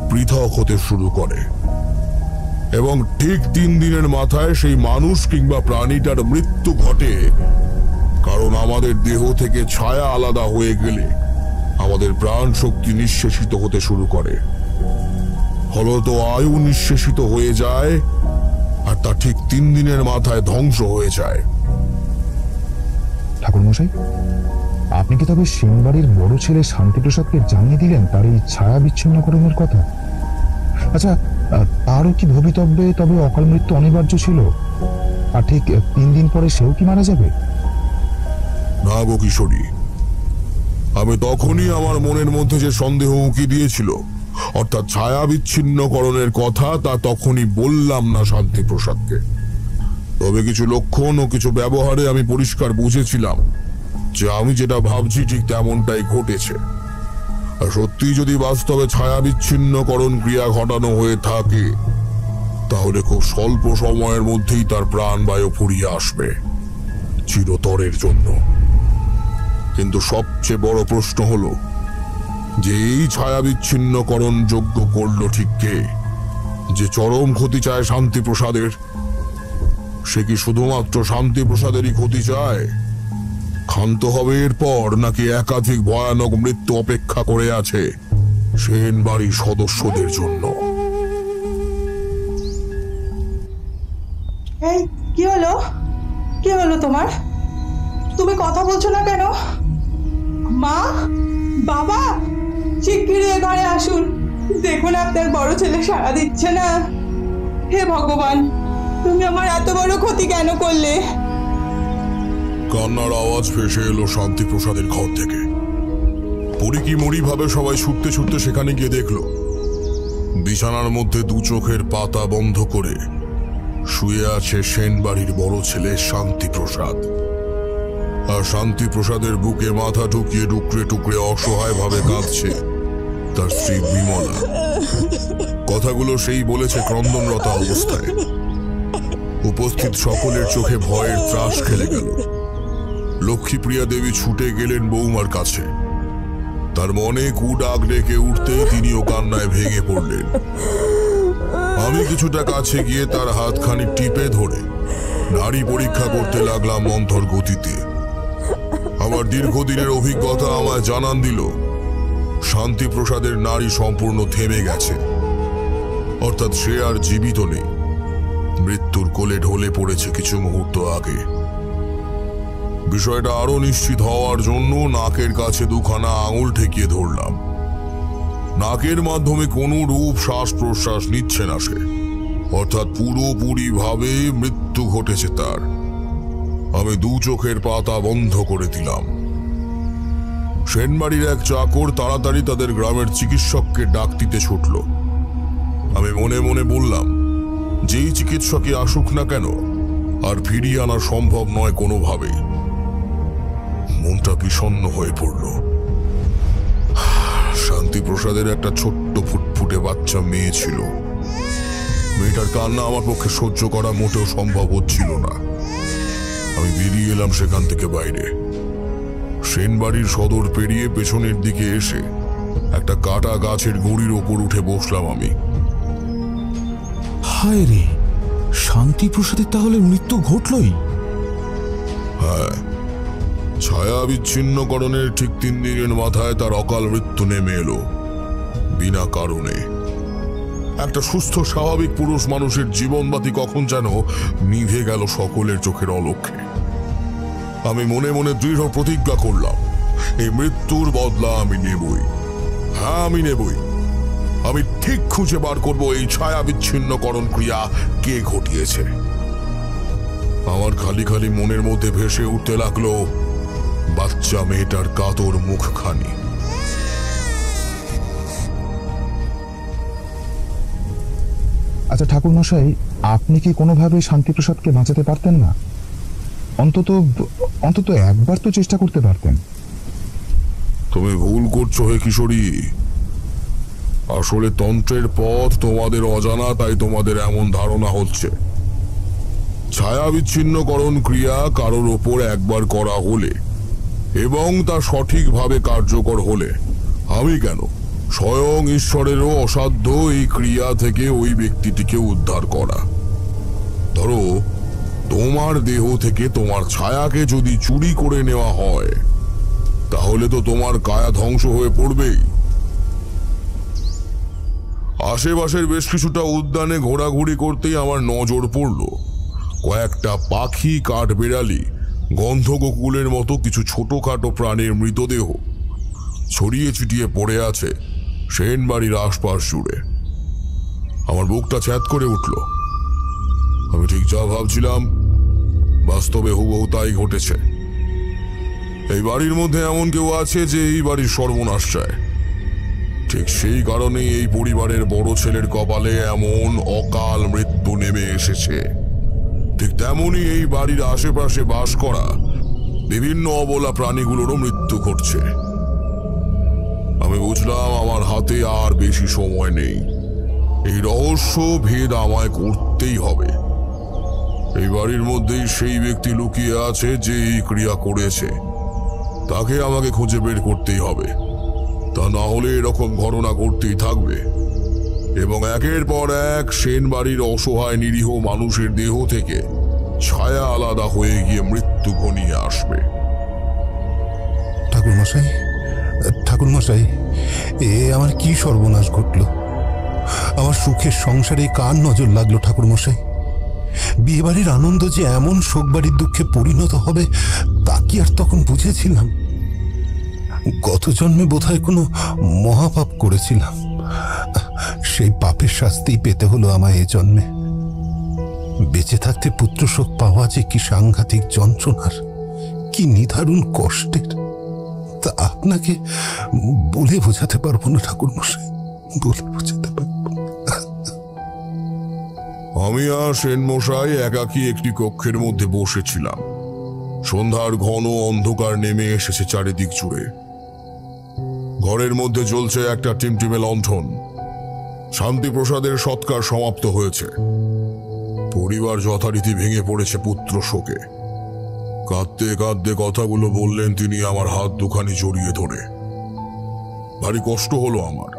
পৃথক হতে শুরু করে এবং ঠিক 3 দিনের মাথায় সেই মানুষ কিংবা প্রাণীটার মৃত্যু ঘটে। কারণ আমাদের দেহ থেকে ছায়া আলাদা হয়ে গেলে আমাদের প্রাণ শক্তি নিঃশেষিত হতে শুরু করে, ফলত আয়ু নিঃশেষিত হয়ে যায় আর তা ঠিক 3 দিনের মাথায় ধ্বংস হয়ে যায়। ঠাকুর মশাই, আপনি কি তবে সেনবাড়ির বড় ছেলে শান্তিপ্রসাদকে জানিয়ে দিলেন তার এই ছায়া বিচ্ছিন্নকরণের কথা? আচ্ছা, তারও কি ভবিতব্যে তবে অকাল মৃত্যু অনিবার্য ছিল? আর ঠিক 3 দিন পরে সেও কি মারা যাবে? না গো কিশোরী, আমি তখনই আমার মনের মধ্যে যে সন্দেহ উঁকি দিয়েছিল অর্থাৎ ছায়া বিচ্ছিন্নকরণের কথা, তা তখনই বললাম না শান্তিপ্রসাদকে। তবে কিছু লক্ষণ ও কিছু ব্যবহারে আমি পরিষ্কার বুঝেছিলাম যে আমি যেটা ভাবছি ঠিক তেমনটাই ঘটেছে। আর সত্যি যদি বাস্তবে ছায়া বিচ্ছিন্নকরণ ক্রিয়া ঘটানো হয়ে থাকে, তাহলে খুব স্বল্প সময়ের মধ্যেই তার প্রাণবায়ু ফুরিয়ে আসবে চিরতরের জন্য। কিন্তু সবচেয়ে বড় প্রশ্ন হলো যে এই ছায়া বিচ্ছিন্নকরণ যোগ্য করলো ঠিক কে? যে চরম ক্ষতি চায় শান্তিপ্রসাদের। সে কি শুধুমাত্র শান্তিপ্রসাদেরই ক্ষতি চায়? ক্ষান্ত হবে এরপর নাকি একাধিক ভয়ানক মৃত্যু অপেক্ষা করে আছে সেন বাড়ির সদস্যদের জন্য? এই কি হলো? কি হলো তোমার? তুমি কথা বলছো না কেন? মা, বাবা, শিগগিরই এ ঘরে আসুন। দেখুন আপনার বড় ছেলে সাড়া দিচ্ছে না। হে ভগবান, তুমি আমার এত বড় ক্ষতি কেন করলে? কান্নার আওয়াজ ভেসে এলো শান্তিপ্রসাদের ঘর থেকে। পরিকিমরি ভাবে সবাই ছুটতে ছুটতে সেখানে গিয়ে দেখল বিছানার মধ্যে দু চোখের পাতা বন্ধ করে শুয়ে আছে সেন বাড়ির বড় ছেলে শান্তিপ্রসাদ। আর শান্তিপ্রসাদের বুকে মাথা ঢুকিয়ে টুকরে টুকরে অসহায় ভাবে কাঁদছে তার স্ত্রী বিমলা। কথাগুলো সেই বলেছে ক্রন্দনরত অবস্থায়। উপস্থিত সকলের চোখে ভয়ের ত্রাস খেলে গেল। লক্ষ্মীপ্রিয়া দেবী ছুটে গেলেন বৌমার কাছে। তার মনে কুডাক ডেকে উঠতেই তিনিও কান্নায় ভেঙে পড়লেন। আমি কিছুটা কাছে গিয়ে তার হাতখানি টিপে ধরে নাড়ি পরীক্ষা করতে লাগলাম মন্থর গতিতে। আমার দীর্ঘদিনের অভিজ্ঞতা আমায় জানান দিল শান্তিপ্রসাদের নাড়ি সম্পূর্ণ থেমে গেছে, অর্থাৎ সে আর জীবিত নেই, মৃত্যুর কোলে ঢলে পড়েছে কিছু মুহূর্ত আগে। বিষয়টা আরো নিশ্চিত হওয়ার জন্য নাকের কাছে দুখানা আঙুল ঠেকিয়ে ধরলাম। নাকের মাধ্যমে কোনো রূপ শ্বাস প্রশ্বাস নিচ্ছে না সে, অর্থাৎ পুরোপুরি ভাবে মৃত্যু ঘটেছে তার। আমি দু চোখের পাতা বন্ধ করে দিলাম। সেনবাড়ির এক চাকর তাড়াতাড়ি তাদের গ্রামের চিকিৎসককে ডাক দিতে ছুটল। আমি মনে মনে বললাম, যেই চিকিৎসকই আসুক না কেন আর ফিরিয়ে আনা সম্ভব নয় কোনোভাবেই। মনটা বিষণ্ণ হয়ে পড়ল। শান্তিপ্রসাদের একটা ছোট্ট ফুটফুটে বাচ্চা মেয়ে ছিল। মেয়েটার কান্না আমার পক্ষে সহ্য করা মোটেও সম্ভব হচ্ছিল না। আমি বেরিয়ে এলাম সেখান থেকে বাইরে। সেনবাড়ির সদর পেরিয়ে পেছনের দিকে এসে একটা কাটা গাছের গুঁড়ির ওপর উঠে বসলাম আমি। হায় রে, শান্তিপ্রসাদের তাহলে মৃত্যু ঘটলই? হ্যাঁ, ছায়া বিচ্ছিন্নকরণের ঠিক 3 দিনের মাথায় তার অকাল মৃত্যু নেমে এলো বিনা কারণে। একটা সুস্থ স্বাভাবিক পুরুষ মানুষের জীবনবাতি কখন যেন নিভে গেল সকলের চোখের অলক্ষ্যে। আমি মনে মনে দৃঢ় প্রতিজ্ঞা করলাম, এই মৃত্যুর বদলা আমি নেবই। হ্যাঁ, আমি নেবই। আমি ঠিক খুঁজে বার করব এই ছায়া বিচ্ছিন্নকরণ ক্রিয়া কে ঘটিয়েছে। আমার খালি খালি মনের মধ্যে ভেসে উঠতে লাগলো বাচ্চা মেয়েটার কাতর মুখখানি। আচ্ছা ঠাকুর মশাই, আপনি কি কোনোভাবে শান্তিপ্রসাদকে বাঁচাতে পারতেন না? অন্তত একবার তো চেষ্টা করতে পারতেন। তুমি ভুল করছো হে কিশোরী। আসলে তন্ত্রের পথ তোমাদের অজানা, তাই তোমাদের এমন ধারণা হচ্ছে। ছায়া বিচ্ছিন্নকরণ ক্রিয়া কারোর ওপর একবার করা হলে এবং তা সঠিকভাবে কার্যকর হলে আমি কেন, স্বয়ং ঈশ্বরেরও অসাধ্য এই ক্রিয়া থেকে ওই ব্যক্তিটিকে উদ্ধার করা। ধরো, তোমার দেহ থেকে তোমার ছায়াকে যদি চুরি করে নেওয়া হয় তাহলে তো তোমার কায়া ধ্বংস হয়ে পড়বেই। আশেপাশের বেশ কিছুটা উদ্যানে ঘোরাঘুরি করতেই আমার নজর পড়ল কয়েকটা পাখি, কাঠবেড়ালি, গন্ধগোকুলের মতো কিছু ছোটখাটো প্রাণীর মৃতদেহ ছড়িয়ে ছিটিয়ে পড়ে আছে সেনবাড়ির আশপাশ জুড়ে। আমার বুকটা ছ্যাঁত করে উঠল। আমি ঠিক যা ভাবছিলাম বাস্তবে হুবহু তাই ঘটেছে। এই বাড়ির মধ্যে এমন কেউ আছে যে এই বাড়ির সর্বনাশ চায়। ঠিক সেই কারণেই এই পরিবারের বড় ছেলের কপালে এমন অকাল মৃত্যু নেমে এসেছে। ঠিক তেমনই এই বাড়ির আশেপাশে বাস করা বিভিন্ন অবলা প্রাণীগুলোরও মৃত্যু ঘটছে। আমি বুঝলাম আমার হাতে আর বেশি সময় নেই। এই রহস্য ভেদ আমায় করতেই হবে। এই বাড়ির মধ্যেই সেই ব্যক্তি লুকিয়ে আছে যে এই ক্রিয়া করেছে। তাকে আমাকে খুঁজে বের করতেই হবে, তা না হলে এরকম ঘটনা ঘটতেই থাকবে এবং একের পর এক সেন বাড়ির অসহায় নিরীহ মানুষের দেহ থেকে ছায়া আলাদা হয়ে গিয়ে মৃত্যু ঘনিয়ে আসবে। ঠাকুরমশাই, ঠাকুরমশাই, এ আমার কি সর্বনাশ ঘটল? আমার সুখের সংসারে কার নজর লাগলো ঠাকুরমশাই? বিয়েবাড়ির আনন্দ যে এমন শোকবাড়ির দুঃখে পরিণত হবে তা কি আর তখন বুঝেছিলাম? গত জন্মে বোধহয় কোনো মহাপাপ করেছিলাম, সেই পাপের শাস্তি পেতে হলো আমায় এ জন্মে। বেঁচে থাকতে পুত্রশোক পাওয়া যে কি সাংঘাতিক যন্ত্রণার, কি নিদারুণ কষ্টের, তা আপনাকে বলে বোঝাতে পারবো না ঠাকুরমশাই, বলে বোঝাতে পারবো না। আমি আর সেন মশাই একাকী একটি কক্ষের মধ্যে বসেছিলাম। সন্ধ্যার ঘন অন্ধকার নেমে এসেছে চারিদিক জুড়ে। ঘরের মধ্যে জ্বলছে একটা টিমটিমে লণ্ঠন। শান্তিপ্রসাদের সৎকার সমাপ্ত হয়েছে। পরিবার যথারীতি ভেঙে পড়েছে পুত্র শোকে। কাঁদতে কাঁদতে কথাগুলো বললেন তিনি আমার হাত দুখানি জড়িয়ে ধরে। ভারী কষ্ট হলো আমার।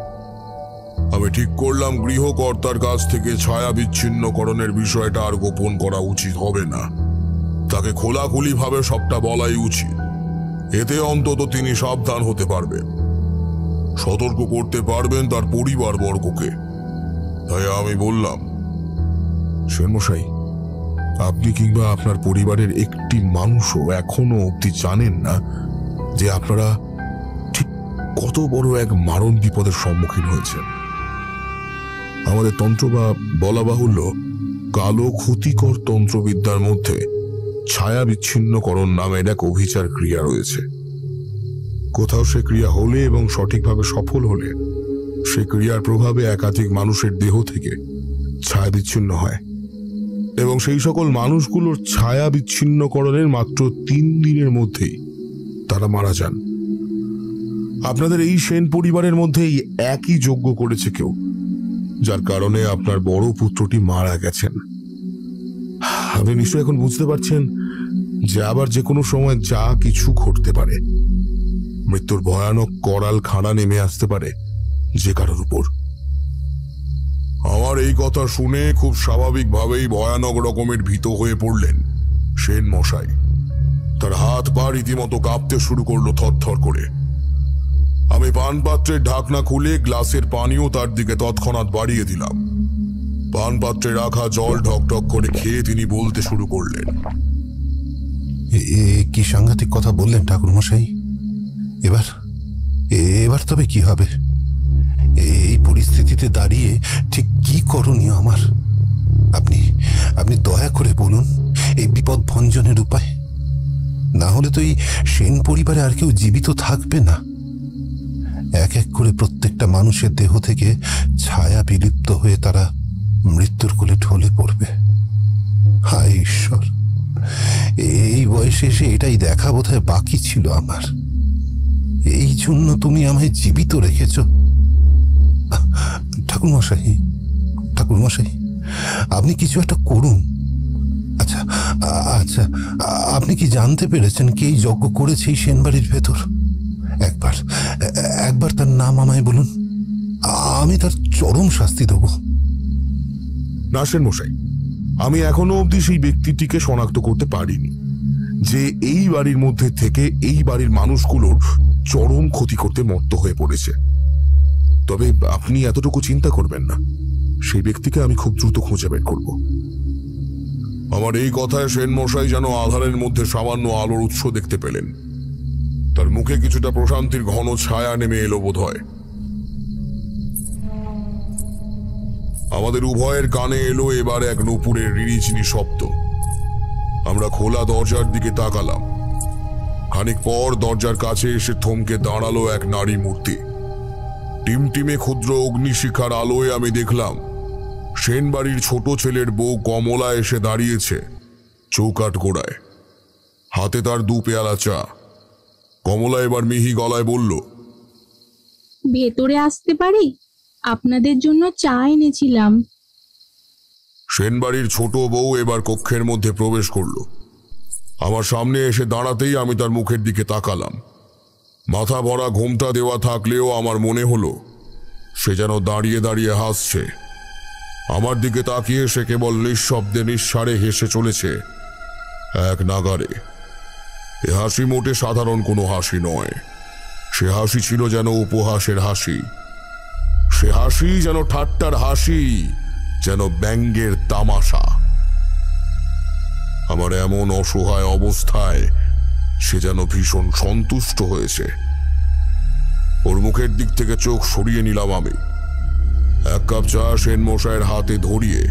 আমি ঠিক করলাম গৃহকর্তার কাছ থেকে ছায়া বিচ্ছিন্নকরণের বিষয়টা আর গোপন করা উচিত হবে না। তাকে খোলাখুলি ভাবে সবটা বলাই উচিত। এতে অন্তত তিনি সাবধান হতে পারবেন, সতর্ক করতে পারবেন তার পরিবার বর্গকে। তাই আমি বললাম, সেনমশাই, আপনি কিংবা আপনার পরিবারের একটি মানুষও এখনো অবধি জানেন না যে আপনারা ঠিক কত বড় এক মারণ বিপদের সম্মুখীন হয়েছেন। আমাদের তন্ত্র বা বলা বাহুল্য কালো ক্ষতিকর তন্ত্রবিদ্যার মধ্যে ছায়া বিচ্ছিন্নকরণ নামের এক অভিচার ক্রিয়া রয়েছে। কোথাও সে ক্রিয়া হলে এবং সঠিকভাবে সফল হলে সে ক্রিয়ার প্রভাবে একাধিক মানুষের দেহ থেকে ছায়া বিচ্ছিন্ন হয় এবং সেই সকল মানুষগুলোর ছায়া বিচ্ছিন্নকরণের মাত্র 3 দিনের মধ্যেই তারা মারা যান। আপনাদের এই সেন পরিবারের মধ্যেই একই যজ্ঞ করেছে কেউ, যার কারণে আপনার বড় পুত্রটি মারা গেছেন। আপনি নিশ্চয়ই এখন বুঝতে পারছেন যে আবার যে কোনো সময় যা কিছু ঘটতে পারে। মৃত্যুর ভয়ানক করাল খাড়া নেমে আসতে পারে যে কারোর উপর। আমার এই কথা শুনে খুব স্বাভাবিকভাবেই ভয়ানক রকমের ভীত হয়ে পড়লেন সেন মশাই। তার হাত পা রীতিমতো কাঁপতে শুরু করলো থরথর করে। আমি পানপাত্রের ঢাকনা খুলে গ্লাসের পানিও তার দিকে তৎক্ষণাৎ বাড়িয়ে দিলাম। পানপাত্রে রাখা জল ঢকঢক করে খেয়ে তিনি বলতে শুরু করলেন, কি সাংঘাতিক কথা বললেন ঠাকুরমশাই। এবার তবে কি হবে? এই পরিস্থিতিতে দাঁড়িয়ে ঠিক কি করণীয় আমার? আপনি দয়া করে বলুন এই বিপদ ভঞ্জনের উপায়। না হলে তো এই সেন পরিবারে আর কেউ জীবিত থাকবে না। এক এক করে প্রত্যেকটা মানুষের দেহ থেকে ছায়া বিলুপ্ত হয়ে তারা মৃত্যুর কোলে ঢলে পড়বে। হায় ঈশ্বর, এই বয়সে এসে এটাই দেখা বোধহয় বাকি ছিল আমার। এই জন্য তুমি আমায় জীবিত রেখেছ। ঠাকুরমশাই, আপনি কিছু একটা করুন। আচ্ছা, আপনি কি জানতে পেরেছেন কে এই যজ্ঞ করেছে এই সেনবাড়ির ভেতর? একবার তার নাম আমায় বলুন, আমি তার চরম শাস্তি দেব। না সেন মশাই, আমি এখনো অবধি সেই ব্যক্তিটিকে শনাক্ত করতে পারিনি যে এই বাড়ির মধ্যে থেকে এই বাড়ির মানুষগুলোর চরম ক্ষতি করতে মত্ত হয়ে পড়েছে। তবে আপনি এতটুকু চিন্তা করবেন না, সেই ব্যক্তিকে আমি খুব দ্রুত খুঁজে বের করব। আমার এই কথায় সেন মশাই যেন আধারের মধ্যে সামান্য আলোর উৎস দেখতে পেলেন। তার মুখে কিছুটা প্রশান্তির ঘন ছায়া নেমে এলো বোধ হয়। আমাদের উভয়ের কানে এলো এবার এক নূপুরের রিরিঝিনি শব্দ। আমরা খোলা দরজার দিকে তাকালাম। খানিক পর দরজার কাছে এসে থমকে দাঁড়ালো এক নারী মূর্তি। টিমটিমে ক্ষুদ্র অগ্নিশিখার আলোয় আমি দেখলাম সেন বাড়ির ছোট ছেলের বউ কমলা এসে দাঁড়িয়েছে চৌকাঠ গোড়ায়, হাতে তার 2 পেয়ালা চা। কমলা এবার মিহি গলায় বলল, ভেতরে আসতে পারি? আপনাদের জন্য চা এনেছিলাম। সেন বাড়ির ছোট বউ এবার কক্ষের মধ্যে প্রবেশ করল। আমার সামনে এসে দাঁড়াতেই আমি তার মুখের দিকে তাকালাম। মাথা ভরা ঘোমটা দেওয়া থাকলেও আমার মনে হলো সে যেন দাঁড়িয়ে দাঁড়িয়ে হাসছে। আমার দিকে তাকিয়ে সে কেবল নিঃশব্দে নিঃসারে হেসে চলেছে এক নাগারে। এ হাসি মোটে সাধারণ কোনো হাসি নয়, সে হাসি ছিল যেন উপহাসের হাসি, সে হাসি যেন ঠাট্টার হাসি, যেন ব্যঙ্গের তামাশা। আমার এমন অসহায় অবস্থায় সে যেন ভীষণ সন্তুষ্ট হয়েছে। ওর মুখের দিক থেকে চোখ সরিয়ে নিলাম আমি। এক কাপ চা সেন মশাইয়ের হাতে ধরিয়ে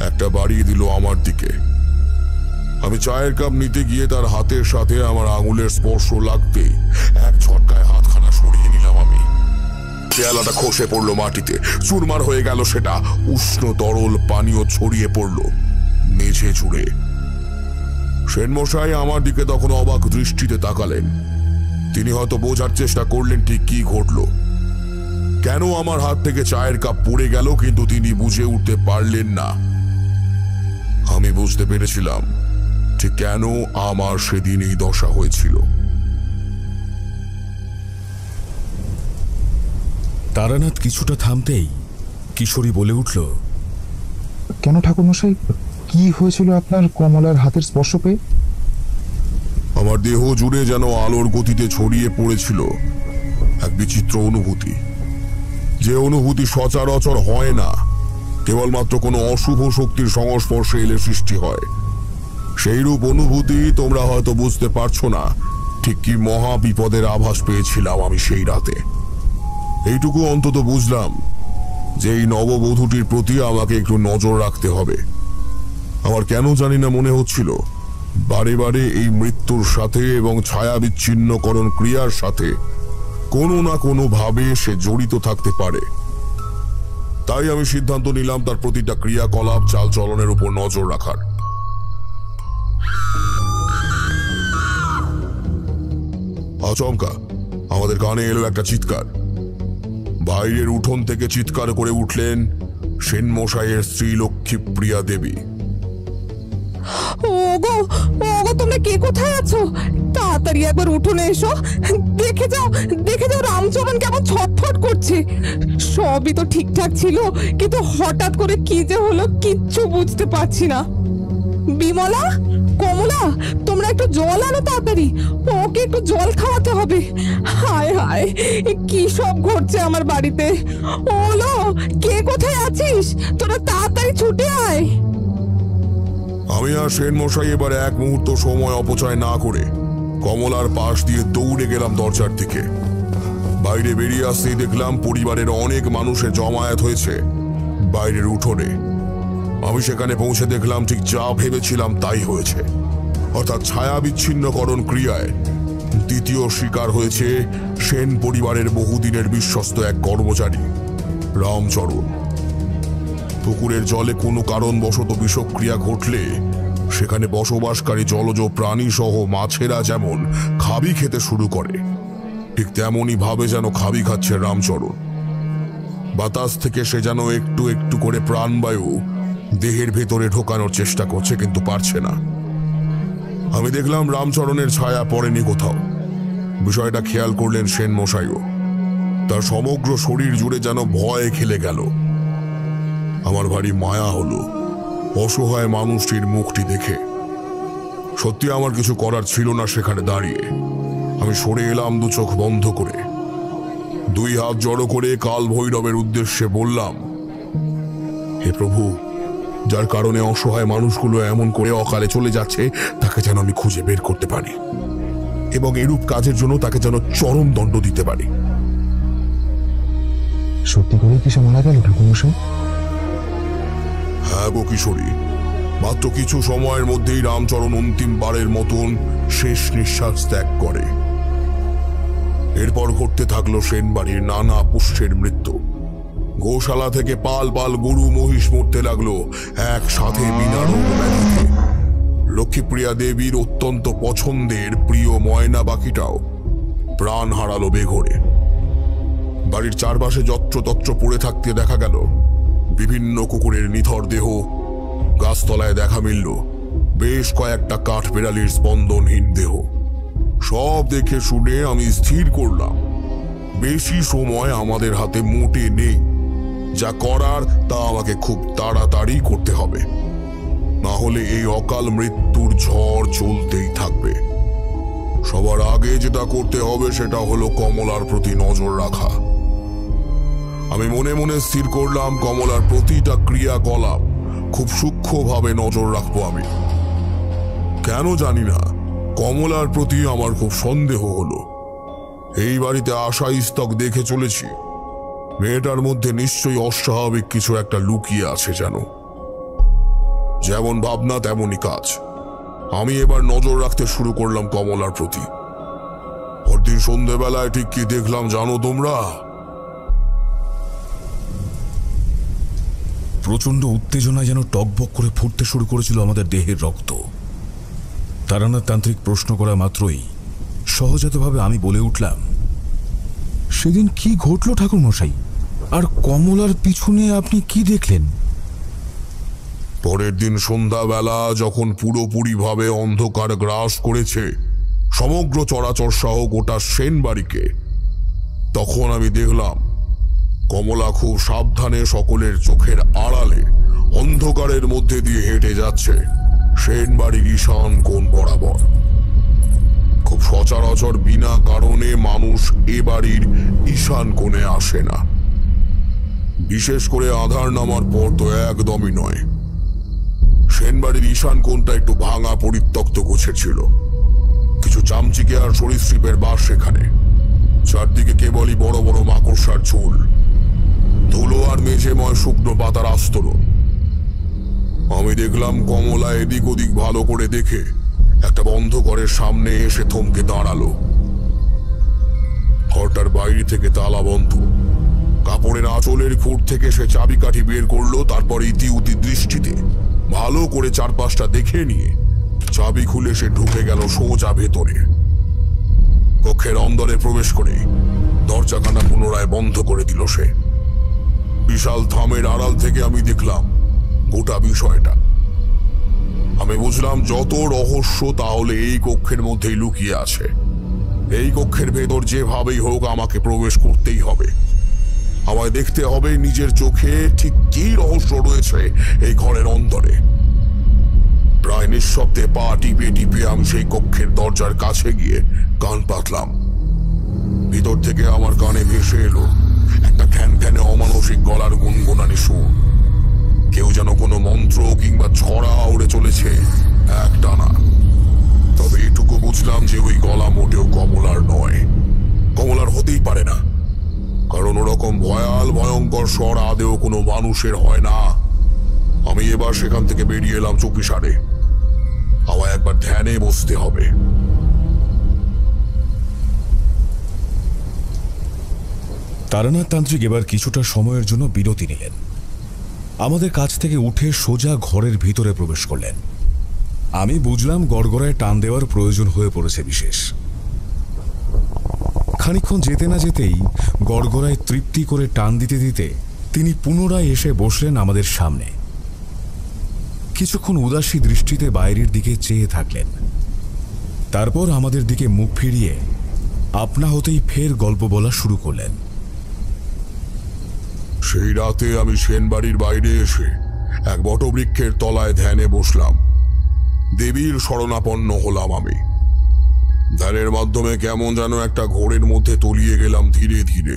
একটা বাড়িয়ে দিল আমার দিকে। আমি চায়ের কাপ নিতে গিয়ে তার হাতের সাথে আমার আঙুলের স্পর্শ লাগতে এক ঝটকায় হাতখানা সরিয়ে নিলাম আমি। পেয়ালাটা খসে পড়লো মাটিতে, চুরমার হয়ে গেল সেটা। উষ্ণ তরল পানীয় ছড়িয়ে পড়ল মেঝে জুড়ে। সেন মশাই আমার দিকে তখন অবাক দৃষ্টিতে তাকালেন। তিনি হয়তো বোঝার চেষ্টা করলেন ঠিক কি ঘটল, কেন আমার হাত থেকে চায়ের কাপ পড়ে গেল, কিন্তু তিনি বুঝে উঠতে পারলেন না। আমি বুঝতে পেরেছিলাম ঠিক কেন আমার সেদিন এই দশা হয়েছিল। তারানাথ কিছুটা থামতেই কিশোরী বলে উঠল, কেন ঠাকুরমশাই, কি হয়েছিল আপনার কমলার হাতের স্পর্শ পেয়ে? আমার দেহ জুড়ে যেন আলোর গতিতে ছড়িয়ে পড়েছিল এক বিচিত্র অনুভূতি, যে অনুভূতি সচরাচর হয় না, কেবলমাত্র কোনো অশুভ শক্তির সংস্পর্শে এলে সৃষ্টি হয়। সেইরূপ অনুভূতি তোমরা হয়তো বুঝতে পারছো না ঠিক কি মহা বিপদের আভাস পেয়েছিলাম আমি সেই রাতে। এইটুকু অন্তত বুঝলাম যে এই নববধূটির প্রতি আমাকে একটু নজর রাখতে হবে। আমার কেন জানি না মনে হচ্ছিল বারে বারে এই মৃত্যুর সাথে এবং ছায়া বিচ্ছিন্নকরণ ক্রিয়ার সাথে কোনো না কোনো ভাবে সে জড়িত থাকতে পারে। তাই আমি সিদ্ধান্ত নিলাম তার প্রতিটা ক্রিয়াকলাপ চাল চলনের উপর নজর রাখার। আচমকা আমাদের কানে এলো একটা চিৎকার। বাইরের উঠোন থেকে চিৎকার করে উঠলেন সেন মশাইয়ের স্ত্রী লক্ষ্মীপ্রিয়া দেবী। ওগো ওগো, তোমরা কে কোথায় আছো? তাড়াতাড়ি একবার উঠোনে এসো, দেখে যাও রামচরণ কেমন ছটফট করছে। সবই তো ঠিকঠাক ছিল, কিন্তু হঠাৎ করে কি যে হলো কিচ্ছু বুঝতে পারছি না। বিমলা, কমলা, তোমরা একটু জল আনো তাড়াতাড়ি, ওকে একটু জল খাওয়াতে হবে। হায় হায়, কি সব ঘটছে আমার বাড়িতে। ওলো, কে কোথায় আছিস? তোরা তাড়াতাড়ি ছুটে আয়। আমি আর সেন মশাই এবার এক মুহূর্ত সময় অপচয় না করে কমলার পাশ দিয়ে দৌড়ে গেলাম দরজার দিকে। বাইরে বেরিয়ে আসতেই দেখলাম পরিবারের অনেক মানুষের জমায়েত হয়েছে বাইরের উঠোনে। আমি সেখানে পৌঁছে দেখলাম ঠিক যা ভেবেছিলাম তাই হয়েছে, অর্থাৎ ছায়া বিচ্ছিন্নকরণ ক্রিয়ায় দ্বিতীয় শিকার হয়েছে সেন পরিবারের বহুদিনের বিশ্বস্ত এক কর্মচারী রামচরণ। পুকুরের জলে কোনো কারণবশত বিষক্রিয়া ঘটলে সেখানে বসবাসকারী জলজ প্রাণী সহ মাছেরা যেমন খাবি খেতে শুরু করে, ঠিক তেমনই ভাবে যেন খাবি খাচ্ছে রামচরণ। বাতাস থেকে সে যেন একটু একটু করে প্রাণবায়ু দেহের ভেতরে ঢোকানোর চেষ্টা করছে, কিন্তু পারছে না। আমি দেখলাম রামচরণের ছায়া পড়েনি কোথাও। বিষয়টা খেয়াল করলেন সেন মশাইও। তার সমগ্র শরীর জুড়ে যেন ভয় খেলে গেল। আমার ভারী মায়া হলো অসহায় মানুষটির মুখটি দেখে। সত্যি আমার কিছু করার ছিল না সেখানে দাঁড়িয়ে। আমি সরে এলাম দু চোখ বন্ধ করে। দুই হাত জড়ো করে কাল ভৈরবের উদ্দেশ্যে বললাম, হে প্রভু, যার কারণে অসহায় মানুষগুলো এমন করে অকালে চলে যাচ্ছে তাকে যেন আমি খুঁজে বের করতে পারি এবং এরূপ কাজের জন্য তাকে যেন চরম দণ্ড দিতে পারি। সত্যি করে কি সে মারা গেল ঠাকুরমশাই? হ্যাঁ গো কিশোরী, মাত্র কিছু সময়ের মধ্যেই রামচরণ অন্তিমবারের মতন শেষ নিঃশ্বাস ত্যাগ করে। এরপর ঘটতে থাকলো সেনবাড়ির নানা পুষ্যের মৃত্যু। গোশালা থেকে পাল পাল গরু মহিষ মরতে লাগলো একসাথে বিনা রোগ ব্যাধিতে। লক্ষ্মীপ্রিয়া দেবীর অত্যন্ত পছন্দের প্রিয় ময়না পাখিটাও প্রাণ হারালো বেঘরে। বাড়ির চারপাশে যত্রতত্র পড়ে থাকতে দেখা গেল বিভিন্ন কুকুরের নিথর দেহ। গাছতলায় দেখা মিলল বেশ কয়েকটা কাঠ বিড়ালির স্পন্দনহীন দেহ। সব দেখে শুনে আমি স্থির করলাম বেশি সময় আমাদের হাতে মোটে নেই। যা করার তা আমাকে খুব তাড়াতাড়ি করতে হবে। না হলে এই অকাল মৃত্যুর ঝড় চলতেই থাকবে। সবার আগে যেটা করতে হবে সেটা হলো কমলার প্রতি নজর রাখা। আমি মনে মনে স্থির করলাম কমলার প্রতিটা ক্রিয়াকলাপ খুব সূক্ষ্মভাবে নজর রাখবো আমি। কেন জানি না, কমলার প্রতি আমার খুব সন্দেহ হলো। এই বাড়িতে আশা ইস্তক দেখে চলেছি, মেয়েটার মধ্যে নিশ্চয়ই অস্বাভাবিক কিছু একটা লুকিয়ে আছে যেন। যেমন ভাবনা তেমনই কাজ। আমি এবার নজর রাখতে শুরু করলাম কমলার প্রতি। পরদিন সন্ধ্যেবেলায় ঠিক কি দেখলাম জানো তোমরা? প্রচন্ড উত্তেজনায় যেন টকবক করে ফুটতে শুরু করেছিল আমাদের দেহের রক্ত। তারানাথ তান্ত্রিক প্রশ্ন করা মাত্রই সহজাতভাবে আমি বলে উঠলাম, সেদিন কি ঘটল ঠাকুর মশাই? আর কমলার পিছনে আপনি কি দেখলেন? পরের দিন সন্ধ্যাবেলা যখন পুরোপুরিভাবে অন্ধকার গ্রাস করেছে সমগ্র চরাচর সহ গোটা সেন বাড়িকে, তখন আমি দেখলাম কমলা খুব সাবধানে সকলের চোখের আড়ালে অন্ধকারের মধ্যে দিয়ে হেঁটে যাচ্ছে সেন বাড়ির ঈশান কোণ বরাবর। খুব সচরাচর বিনা কারণে মানুষ এ বাড়ির ঈশান কোণে আসে না, বিশেষ করে আধার নামার পর তো একদমই নয়। সেনবাড়ির ঈশান কোণটা একটু ভাঙা পরিত্যক্ত গোছের ছিল। কিছু চামচিকে আর সরীসৃপের বাস সেখানে। চারদিকে কেবলই বড় বড় মাকড়সার ঝোল, ধুলো আর মেঝেময় শুকনো পাতার আস্তরণ। আমি দেখলাম কমলা এদিক ওদিক ভালো করে দেখে একটা বন্ধ ঘরের সামনে এসে থমকে দাঁড়ালো। ঘরটার বাইরে থেকে তালা বন্ধ। কাপড়ের আঁচলের খুঁট থেকে সে চাবিকাঠি বের করলো। তারপর ইতিউতি দৃষ্টিতে ভালো করে চারপাশটা দেখে নিয়ে চাবি খুলে সে ঢুকে গেল সোজা ভেতরে। কক্ষের অন্দরে প্রবেশ করে দরজাখানা পুনরায় বন্ধ করে দিল সে। বিশাল থামের আড়াল থেকে আমি দেখলাম গোটা বিষয়টা। আমি বুঝলাম যত রহস্য তাহলে এই কক্ষের মধ্যেই লুকিয়ে আছে। এই কক্ষের ভেতর যেভাবেই হোক আমাকে প্রবেশ করতেই হবে। আমায় দেখতে হবে নিজের চোখে ঠিক কি রহস্য রয়েছে এই ঘরের অন্তরে। প্রায় নিঃশব্দে পা টিপে টিপে আমি সেই কক্ষের দরজার কাছে গিয়ে কান পাতলাম। ভিতর থেকে আমার কানে ভেসে এলো একটা খ্যানখ্যানে অমানসিক গলার গুনগুনানি সুর। কেউ যেন কোনো মন্ত্র কিংবা ছড়া উড়ে চলেছে একটানা। তবে এটুকু বুঝলাম যে ওই গলা মোটেও কমলার নয়। কমলার হতেই পারে না, কারণ ওরকম ভয়াল ভয়ঙ্কর স্বর আদেও কোনো মানুষের হয় না। আমি এবার সেখান থেকে বেরিয়ে এলাম চুপিসারে। আমায় একবার ধ্যানে বসতে হবে। তারানাথ তান্ত্রিক এবার কিছুটা সময়ের জন্য বিরতি নিলেন। আমাদের কাছ থেকে উঠে সোজা ঘরের ভিতরে প্রবেশ করলেন। আমি বুঝলাম গড়গড়ায় টান দেওয়ার প্রয়োজন হয়ে পড়েছে বিশেষ। খানিকক্ষণ যেতে না যেতেই গড়গড়ায় তৃপ্তি করে টান দিতে দিতে তিনি পুনরায় এসে বসলেন আমাদের সামনে। কিছুক্ষণ উদাসী দৃষ্টিতে বাইরের দিকে চেয়ে থাকলেন। তারপর আমাদের দিকে মুখ ফিরিয়ে আপনা হতেই ফের গল্প বলা শুরু করলেন। সেই রাতে আমি সেনবাড়ির বাইরে এসে এক বটবৃক্ষের তলায় ধ্যানে বসলাম। দেবীর শরণাপন্ন হলাম আমি। ধ্যানের মাধ্যমে কেমন যেন একটা ঘোরের মধ্যে তলিয়ে গেলাম ধীরে ধীরে।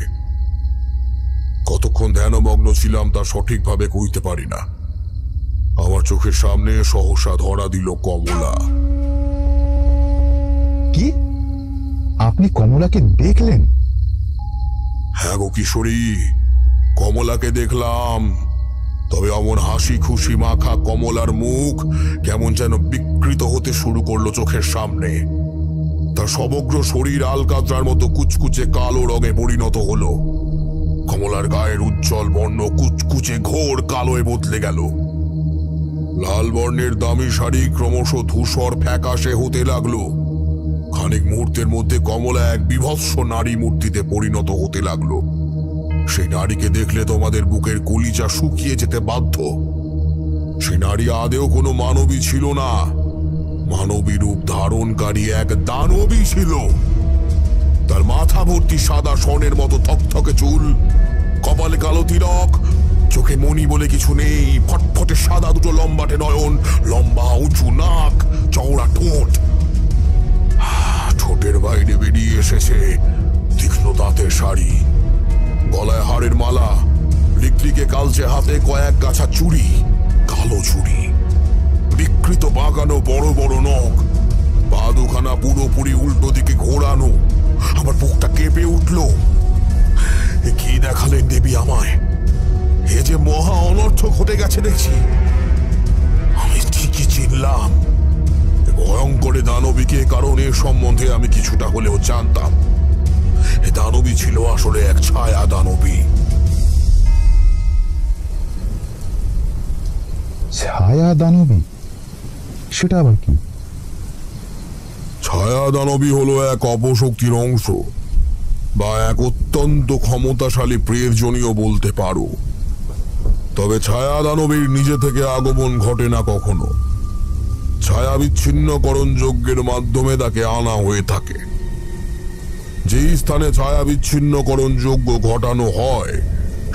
কতক্ষণ ধ্যানমগ্ন ছিলাম তা সঠিকভাবে কইতে পারি না। আমার চোখের সামনে সহসা ধরা দিল কমলা। কি? আপনি কমলাকে দেখলেন? হ্যাঁ গো কিশোরী, কমলাকে দেখলাম। তবে অমন হাসি খুশি মাখা কমলার মুখ কেমন যেন বিকৃত হতে শুরু করলো চোখের সামনে। তার সমগ্র শরীর আলকাতরার মতো কুচকুচে কালো রঙে পরিণত হলো। কমলার গায়ের উজ্জ্বল বর্ণ কুচকুচে ঘোর কালোয় বদলে গেল। লাল বর্ণের দামি শাড়ি ক্রমশ ধূসর ফ্যাকাশে হতে লাগলো। খানিক মুহূর্তের মধ্যে কমলা এক বিভৎস নারী মূর্তিতে পরিণত হতে লাগলো। সেই নারীকে দেখলে তোমাদের বুকের কলিজা শুকিয়ে যেতে বাধ্য। সেই নারী আদেও কোনো মানবী ছিল না, মানবী রূপ ধারণকারী এক দানবী ছিল। তার মাথা ভর্তি সাদা স্বর্ণের মতো থকথকে চুল, কপালে কালো তিলক, চোখে মনি বলে কিছু নেই, ফটফটে সাদা দুটো লম্বাটে নয়ন, লম্বা উঁচু নাক, চওড়া ঠোঁট, ঠোঁটের বাইরে বেরিয়ে এসেছে তীক্ষ্ণ দাঁতের শাড়ি, গলায় হাড়ের মালা, লিকলিকে কালচে হাতে কয়েক গাছা চুড়ি, কালো চুড়ি, বিকৃত বাঁকানো বড় বড় নখ, পা দুখানা পুরোপুরি উল্টো দিকে ঘোরানো। আমার বুকটা কেঁপে উঠল। কি দেখালেন দেবী আমায়? এ যে মহা অনর্থ ঘটে গেছে দেখছি। আমি ঠিকই চিনলাম ভয়ঙ্কর দানবীকে, কারণ এর সম্বন্ধে আমি কিছুটা হলেও জানতাম। এ দানবী ছিল আসলে এক ছায়া দানবী। ছায়া দানবী? সেটা আবার কি? ছায়া দানবী হলো এক অপশক্তির অংশ, বা এক অত্যন্ত ক্ষমতাশালী প্রেরজনীয় বলতে পারো। তবে ছায়া দানবীর নিজে থেকে আগমন ঘটে না কখনো। ছায়া বিচ্ছিন্নকরণ যজ্ঞের মাধ্যমে তাকে আনা হয়ে থাকে। যেই স্থানে ছায়া বিচ্ছিন্নকরণ যজ্ঞ ঘটানো হয়,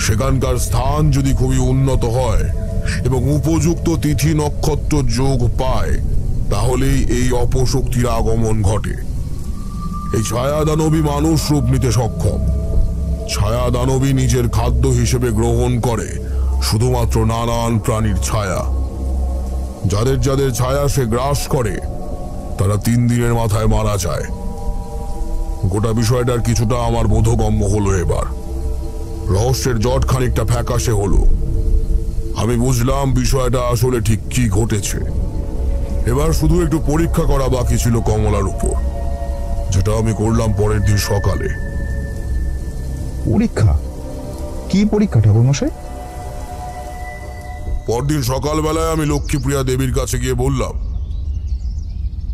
সেখানকার স্থান যদি খুবই উন্নত হয় এবং উপযুক্ত তিথি নক্ষত্র যোগ পায়, তাহলেই এই অপশক্তির আগমন ঘটে। এই ছায়া দানবী মানুষ রূপ নিতে সক্ষম। ছায়া দানবী নিজের খাদ্য হিসেবে গ্রহণ করে শুধুমাত্র নানান প্রাণীর ছায়া। যাদের যাদের ছায়া সে গ্রাস করে, তারা 3 দিনের মাথায় মারা যায়। গোটা বিষয়টার কিছুটা আমার বোধগম্য হলো। এবার রহস্যের জট খানিকটা ফ্যাকাশে হলো। আমি বুঝলাম বিষয়টা আসলে ঠিক কি ঘটেছে। এবার শুধু একটু পরীক্ষা করা বাকি ছিল কমলার উপর, যেটা আমি করলাম পরের দিন সকালে। পরীক্ষা? কি পরীক্ষা ঠাকুর মশাই? পরদিন সকালবেলায় আমি লক্ষ্মীপ্রিয়া দেবীর কাছে গিয়ে বললাম,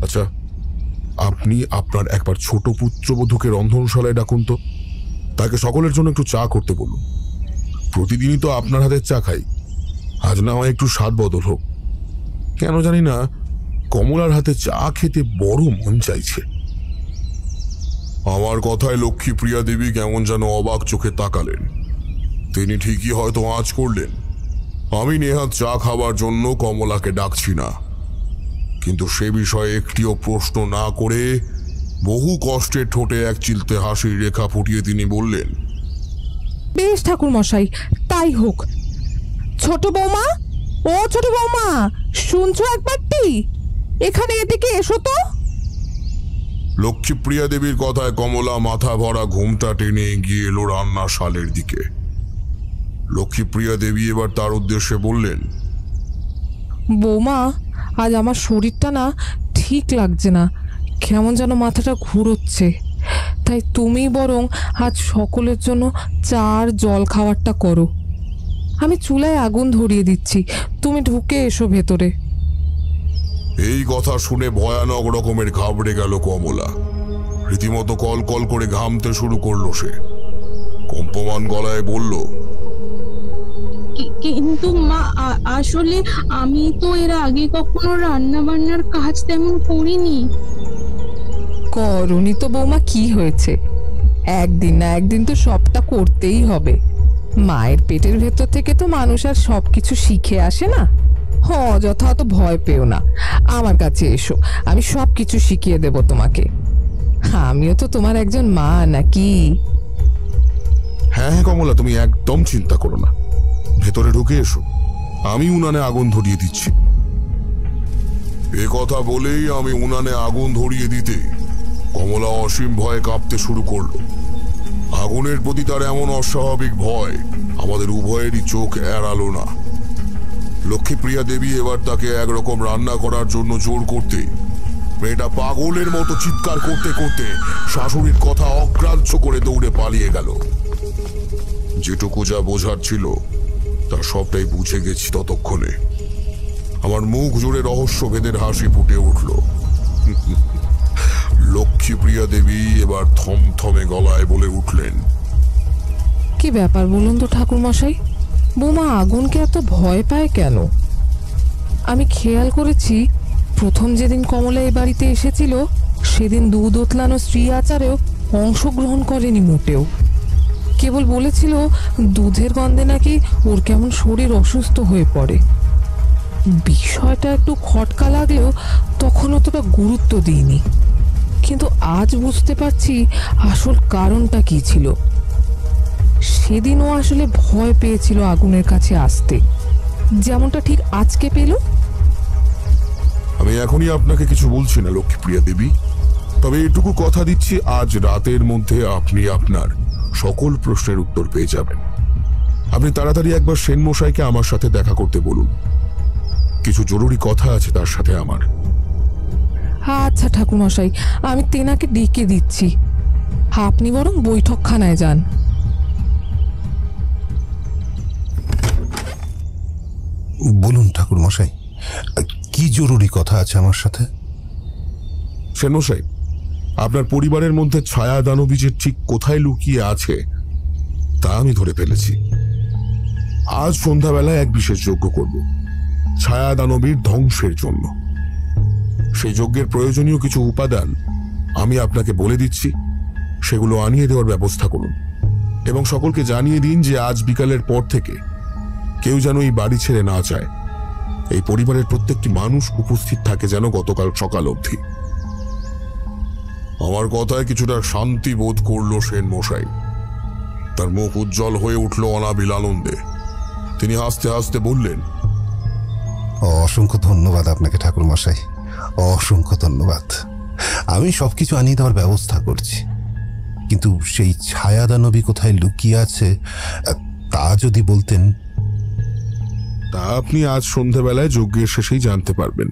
আচ্ছা, আপনি আপনার একবার ছোট পুত্রবধূকে রন্ধনশালায় ডাকুন তো, তাকে সকলের জন্য একটু চা করতে বলুন। প্রতিদিনই তো আপনার হাতের চা খাই, আজ না হয় একটু স্বাদ বদল হোক। কেন জানি না কমলার হাতে চা খেতে বড় মন চাইছে। আমার কথায় লক্ষ্মীপ্রিয়া দেবী কেমন যেন অবাক চোখে তাকালেন। তিনি ঠিকই হয়তো আঁচ করলেন। আমি নেহাত চা খাবার জন্য কমলাকে ডাকছি না, কিন্তু সে বিষয়ে একটিও প্রশ্ন না করে বহু কষ্টে ঠোঁটে এক চিলতে হাসির রেখা ফুটিয়ে তিনি বললেন, বেশ ঠাকুর মশাই, তাই হোক। ছোট বৌমা, ও ছোট বৌমা, শুনছো একবারটি? এখানে এদিকে এসো তো। লক্ষ্মীপ্রিয়া দেবীর কথায় কমলা মাথা ভরা ঘুমটা টেনে এগিয়ে এলো রান্নাশালের দিকে। লক্ষ্মীপ্রিয়া দেবী এবার তার উদ্দেশ্যে বললেন, বৌমা, আজ আমার শরীরটা না ঠিক লাগছে না, কেমন যেন মাথাটা ঘুরোচ্ছে। তাই তুমি বরং আজ সকলের জন্য চা আর জল খাবারটা করো। আমি চুলায় আগুন ধরিয়ে দিচ্ছি, তুমি ঢুকে এসো ভেতরে। এই কথা শুনে ভয়ানক রকমের ঘাবড়ে গেল কমলা। রীতিমতো কল কল করে ঘামতে শুরু করলো সে। কম্পমান গলায় বলল, কিন্তু মা, আসলে আমি তো এর আগে কখনো রান্না বান্নার কাজ তেমন করিনি। করনি তো বৌমা, কি হয়েছে? একদিন না একদিন তো সবটা করতেই হবে। মায়ের পেটের ভেতর থেকে তো মানুষ আর সবকিছু শিখে আসে না। অযথা অত ভয় পেও না, আমার কাছে এসো, আমি সবকিছু শিখিয়ে দেব তোমাকে। আমিও তো তোমার একজন মা, নাকি? হ্যাঁ হ্যাঁ কমলা, তুমি একদম চিন্তা করো না, ভেতরে ঢুকে এসো, আমি উনানে আগুন ধরিয়ে দিচ্ছি। এ কথা বলেই আমি উনানে আগুন ধরিয়ে দিতে কমলা অসীম ভয়ে কাঁপতে শুরু করলো। আগুনের প্রতি তার এমন অস্বাভাবিক ভয় আমাদের উভয়েরই চোখ এড়ালো না। লক্ষ্মীপ্রিয়া দেবী এবার তাকে একরকম রান্না করার জন্য জোর করতে, মেয়েটা পাগলের মতো চিৎকার করতে করতে শাশুড়ির কথা অগ্রাহ্য করে দৌড়ে পালিয়ে গেল। যেটুকু যা বোঝার ছিল তার সবটাই বুঝে গেছি ততক্ষণে। আমার মুখ জুড়ে রহস্যভেদের হাসি ফুটে উঠল। লক্ষ্মীপ্রিয়া দেবী এবার থমথমে গলায় বলে উঠলেন, কি ব্যাপার বলুন তো ঠাকুর মশাই, বৌমা আগুনকে এত ভয় পায় কেন? আমি খেয়াল করেছি প্রথম যেদিন কমলা এই বাড়িতে এসেছিল সেদিন দুধ ওতলানো স্ত্রী আচারেও অংশগ্রহণ করেনি মোটেও। কেবল বলেছিল দুধের গন্ধে নাকি ওর কেমন শরীর অসুস্থ হয়ে পড়ে। বিষয়টা একটু খটকা লাগলেও তখন অতটা গুরুত্ব দিইনি, কিন্তু আজ বুঝতে পারছি আসল কারণটা কি ছিল। সেদিন ও আসলে ভয় পেয়েছিল আগুনের কাছে আসতে, যেমনটা ঠিক আজকে পেল। আমি এখনই আপনাকে কিছু বলছি না লক্ষ্মীপ্রিয়া দেবী, তবে এটুকু কথা দিচ্ছি, আজ রাতের মধ্যে আপনি আপনার সকল প্রশ্নের উত্তর পেয়ে যাবেন। আপনি তাড়াতাড়ি একবার সেন মশাইকে আমার সাথে দেখা করতে বলুন, কিছু জরুরি কথা আছে তার সাথে আমার। আচ্ছা ঠাকুরমশাই, আমি তেনাকে ডেকে দিচ্ছি, আপনি বরং বৈঠকখানায় যান। বলুন ঠাকুরমশাই, কি জরুরি কথা আছে আমার সাথে? সেন মশাই, আপনার পরিবারের মধ্যে ছায়া দানবী যে ঠিক কোথায় লুকিয়ে আছে তা আমি ধরে ফেলেছি। আজ সন্ধ্যাবেলায় এক বিশেষ যজ্ঞ করব ছায়া দানবীর ধ্বংসের জন্য। সেই যজ্ঞের প্রয়োজনীয় কিছু উপাদান আমি আপনাকে বলে দিচ্ছি, সেগুলো আনিয়ে দেওয়ার ব্যবস্থা করুন এবং সকলকে জানিয়ে দিন যে আজ বিকালের পর থেকে কেউ যেন এই বাড়ি ছেড়ে না যায়। এই পরিবারের প্রত্যেকটি মানুষ উপস্থিত থাকে যেন গতকাল সকাল অবধি। আমার কথায় কিছুটা শান্তি বোধ করল সেন মশাই। তার মুখ উজ্জ্বল হয়ে উঠল অনাবিল আনন্দে। তিনি হাসতে হাসতে বললেন, অসংখ্য ধন্যবাদ আপনাকে ঠাকুরমশাই, অসংখ্য ধন্যবাদ। আমি সবকিছু আনিয়ে দেওয়ার ব্যবস্থা করছি, কিন্তু সেই ছায়া দানবী কোথায় লুকিয়ে আছে তা যদি বলতেন। তা আপনি আজ সন্ধ্যাবেলায় যজ্ঞের শেষেই জানতে পারবেন।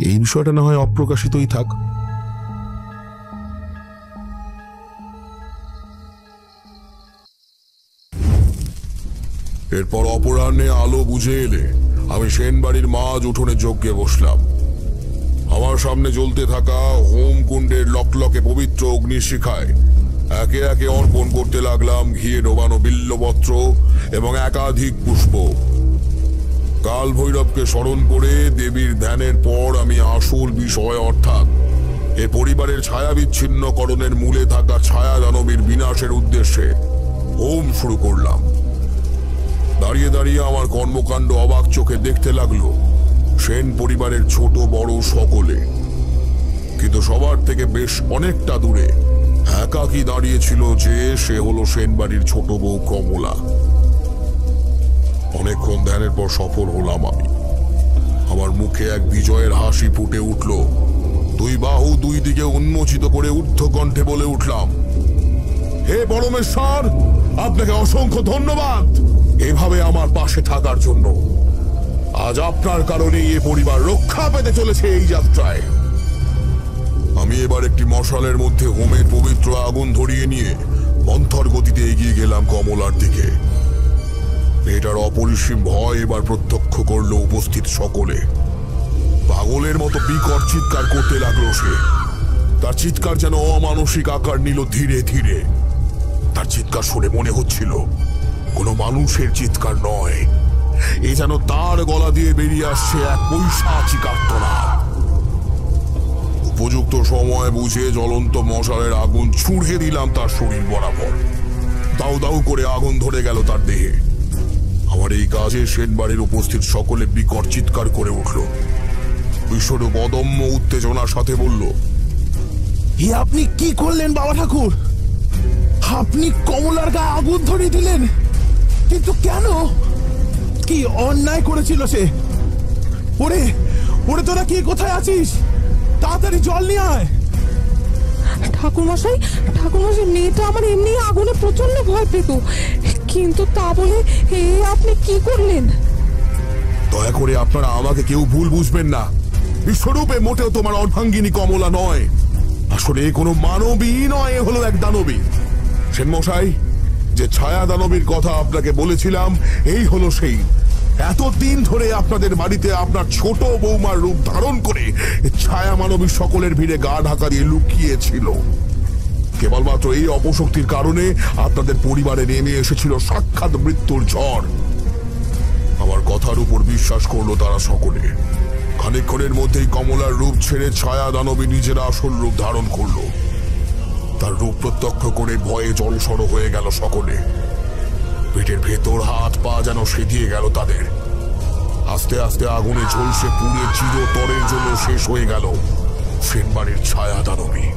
এই বিষয়টা না হয় অপ্রকাশিতই থাক। এরপর অপরাহ্নে আলো বুঝে এলে আমি সেন বাড়ির মাঝ উঠোনে যজ্ঞে বসলাম। আমার সামনে জ্বলতে থাকা হোম কুণ্ডের লকলকে পবিত্র অগ্নিশিখায় একে একে অর্পণ করতে লাগলাম ঘিয়ে ডোবানো বিল্লপত্র এবং একাধিক পুষ্প। কাল ভৈরবকে স্মরণ করে দেবীর ধ্যানের পর আমি আসল বিষয় অর্থাৎ এ পরিবারের ছায়া বিচ্ছিন্নকরণের মূলে থাকা ছায়া দানবীর বিনাশের উদ্দেশ্যে হোম শুরু করলাম। দাঁড়িয়ে দাঁড়িয়ে আমার কর্মকাণ্ড অবাক চোখে দেখতে লাগলো সেন পরিবারের ছোট বড় সকলে, কিন্তু সবার থেকে বেশ অনেকটা দূরে একাকী দাঁড়িয়েছিল যে সে হলো সেন বাড়ির ছোট বউ কমলা। অনেকক্ষণ ধ্যানের পর সফল হলাম আমি। আমার মুখে এক বিজয়ের হাসি ফুটে উঠল। দুই বাহু দুই দিকে উন্মোচিত করে ঊর্ধ্ব কণ্ঠে বলে উঠলাম, হে পরমেশ্বর, আপনাকে অসংখ্য ধন্যবাদ এভাবে আমার পাশে থাকার জন্য। আজ আপনার কারণে এ পরিবার রক্ষা পেতে চলেছে এই যাত্রায়। আমি এবার একটি মশালের মধ্যে হোমের পবিত্র আগুন ধরিয়ে নিয়ে মন্থর গতিতে এগিয়ে গেলাম কমলার দিকে। এটার অপরিসীম ভয় এবার প্রত্যক্ষ করলো উপস্থিত সকলে। পাগলের মতো বিকট চিৎকার করতে লাগলো সে। তার চিৎকার যেন অমানসিক আকার নিল ধীরে ধীরে। তার চিৎকার শুনে মনে হচ্ছিল কোনো মানুষের চিৎকার নয়, এ যেন তার গলা দিয়ে বেরিয়ে আসছে এক পৈশাচিক আর্তনাদ। উপযুক্ত সময় বুঝে জ্বলন্ত মশালের আগুন ছুঁড়ে দিলাম তার শরীর বরাবর। দাউ দাউ করে আগুন ধরে গেল তার দেহে। আমার এই কাজে সেন বাড়ির উপস্থিত সকলে বিকট চিৎকার করে উঠল। বিশ্বরূপ অদম্য উত্তেজনার সাথে বলল, আপনি কি করলেন বাবা ঠাকুর? আপনি কমলার গায়ে আগুন ধরিয়ে দিলেন, কিন্তু কেন? কি অন্যায় করেছিল সে? ওরে ওরে, তোরা কি কোথায় আছিস? তাড়াতাড়ি জল নিয়ে আয়। ঠাকুরমশাই, মেয়েটা আমার এমনি আগুনে প্রচন্ড ভয় পেত, কিন্তু তা বলে আপনি কি করলেন? দয়া করে আপনারা আমাকে কেউ ভুল বুঝবেন না। বিশ্বরূপে মোটেও তোমার অর্ধাঙ্গিনী কমলা নয়, আসলে কোনো মানবী নয়, এ হলো এক দানবী। সেন মশাই, যে ছায়া দানবীর কথা আপনাকে বলেছিলাম এই হলো সেই। এতদিন ধরে আপনাদের বাড়িতে আপনার ছোট বৌমার রূপ ধারণ করে ছায়া মানবী সকলের ভিড়ে গা ঢাকা দিয়ে লুকিয়েছিল। কেবলমাত্র এই অপশক্তির কারণে আপনাদের পরিবারে নেমে এসেছিল সাক্ষাৎ মৃত্যুর ঝড়। আমার কথার উপর বিশ্বাস করলো তারা সকলে। খানিকক্ষণের মধ্যেই কমলার রূপ ছেড়ে ছায়া দানবী নিজের আসল রূপ ধারণ করলো। তার রূপ প্রত্যক্ষ করে ভয়ে জড়সড় হয়ে গেল সকলে। পেটের ভেতর হাত পা যেন সেধিয়ে গেল তাদের। আস্তে আস্তে আগুনে ঝলসে পুড়ে চিরতরের জন্য শেষ হয়ে গেল সেনবাড়ির ছায়া দানবী।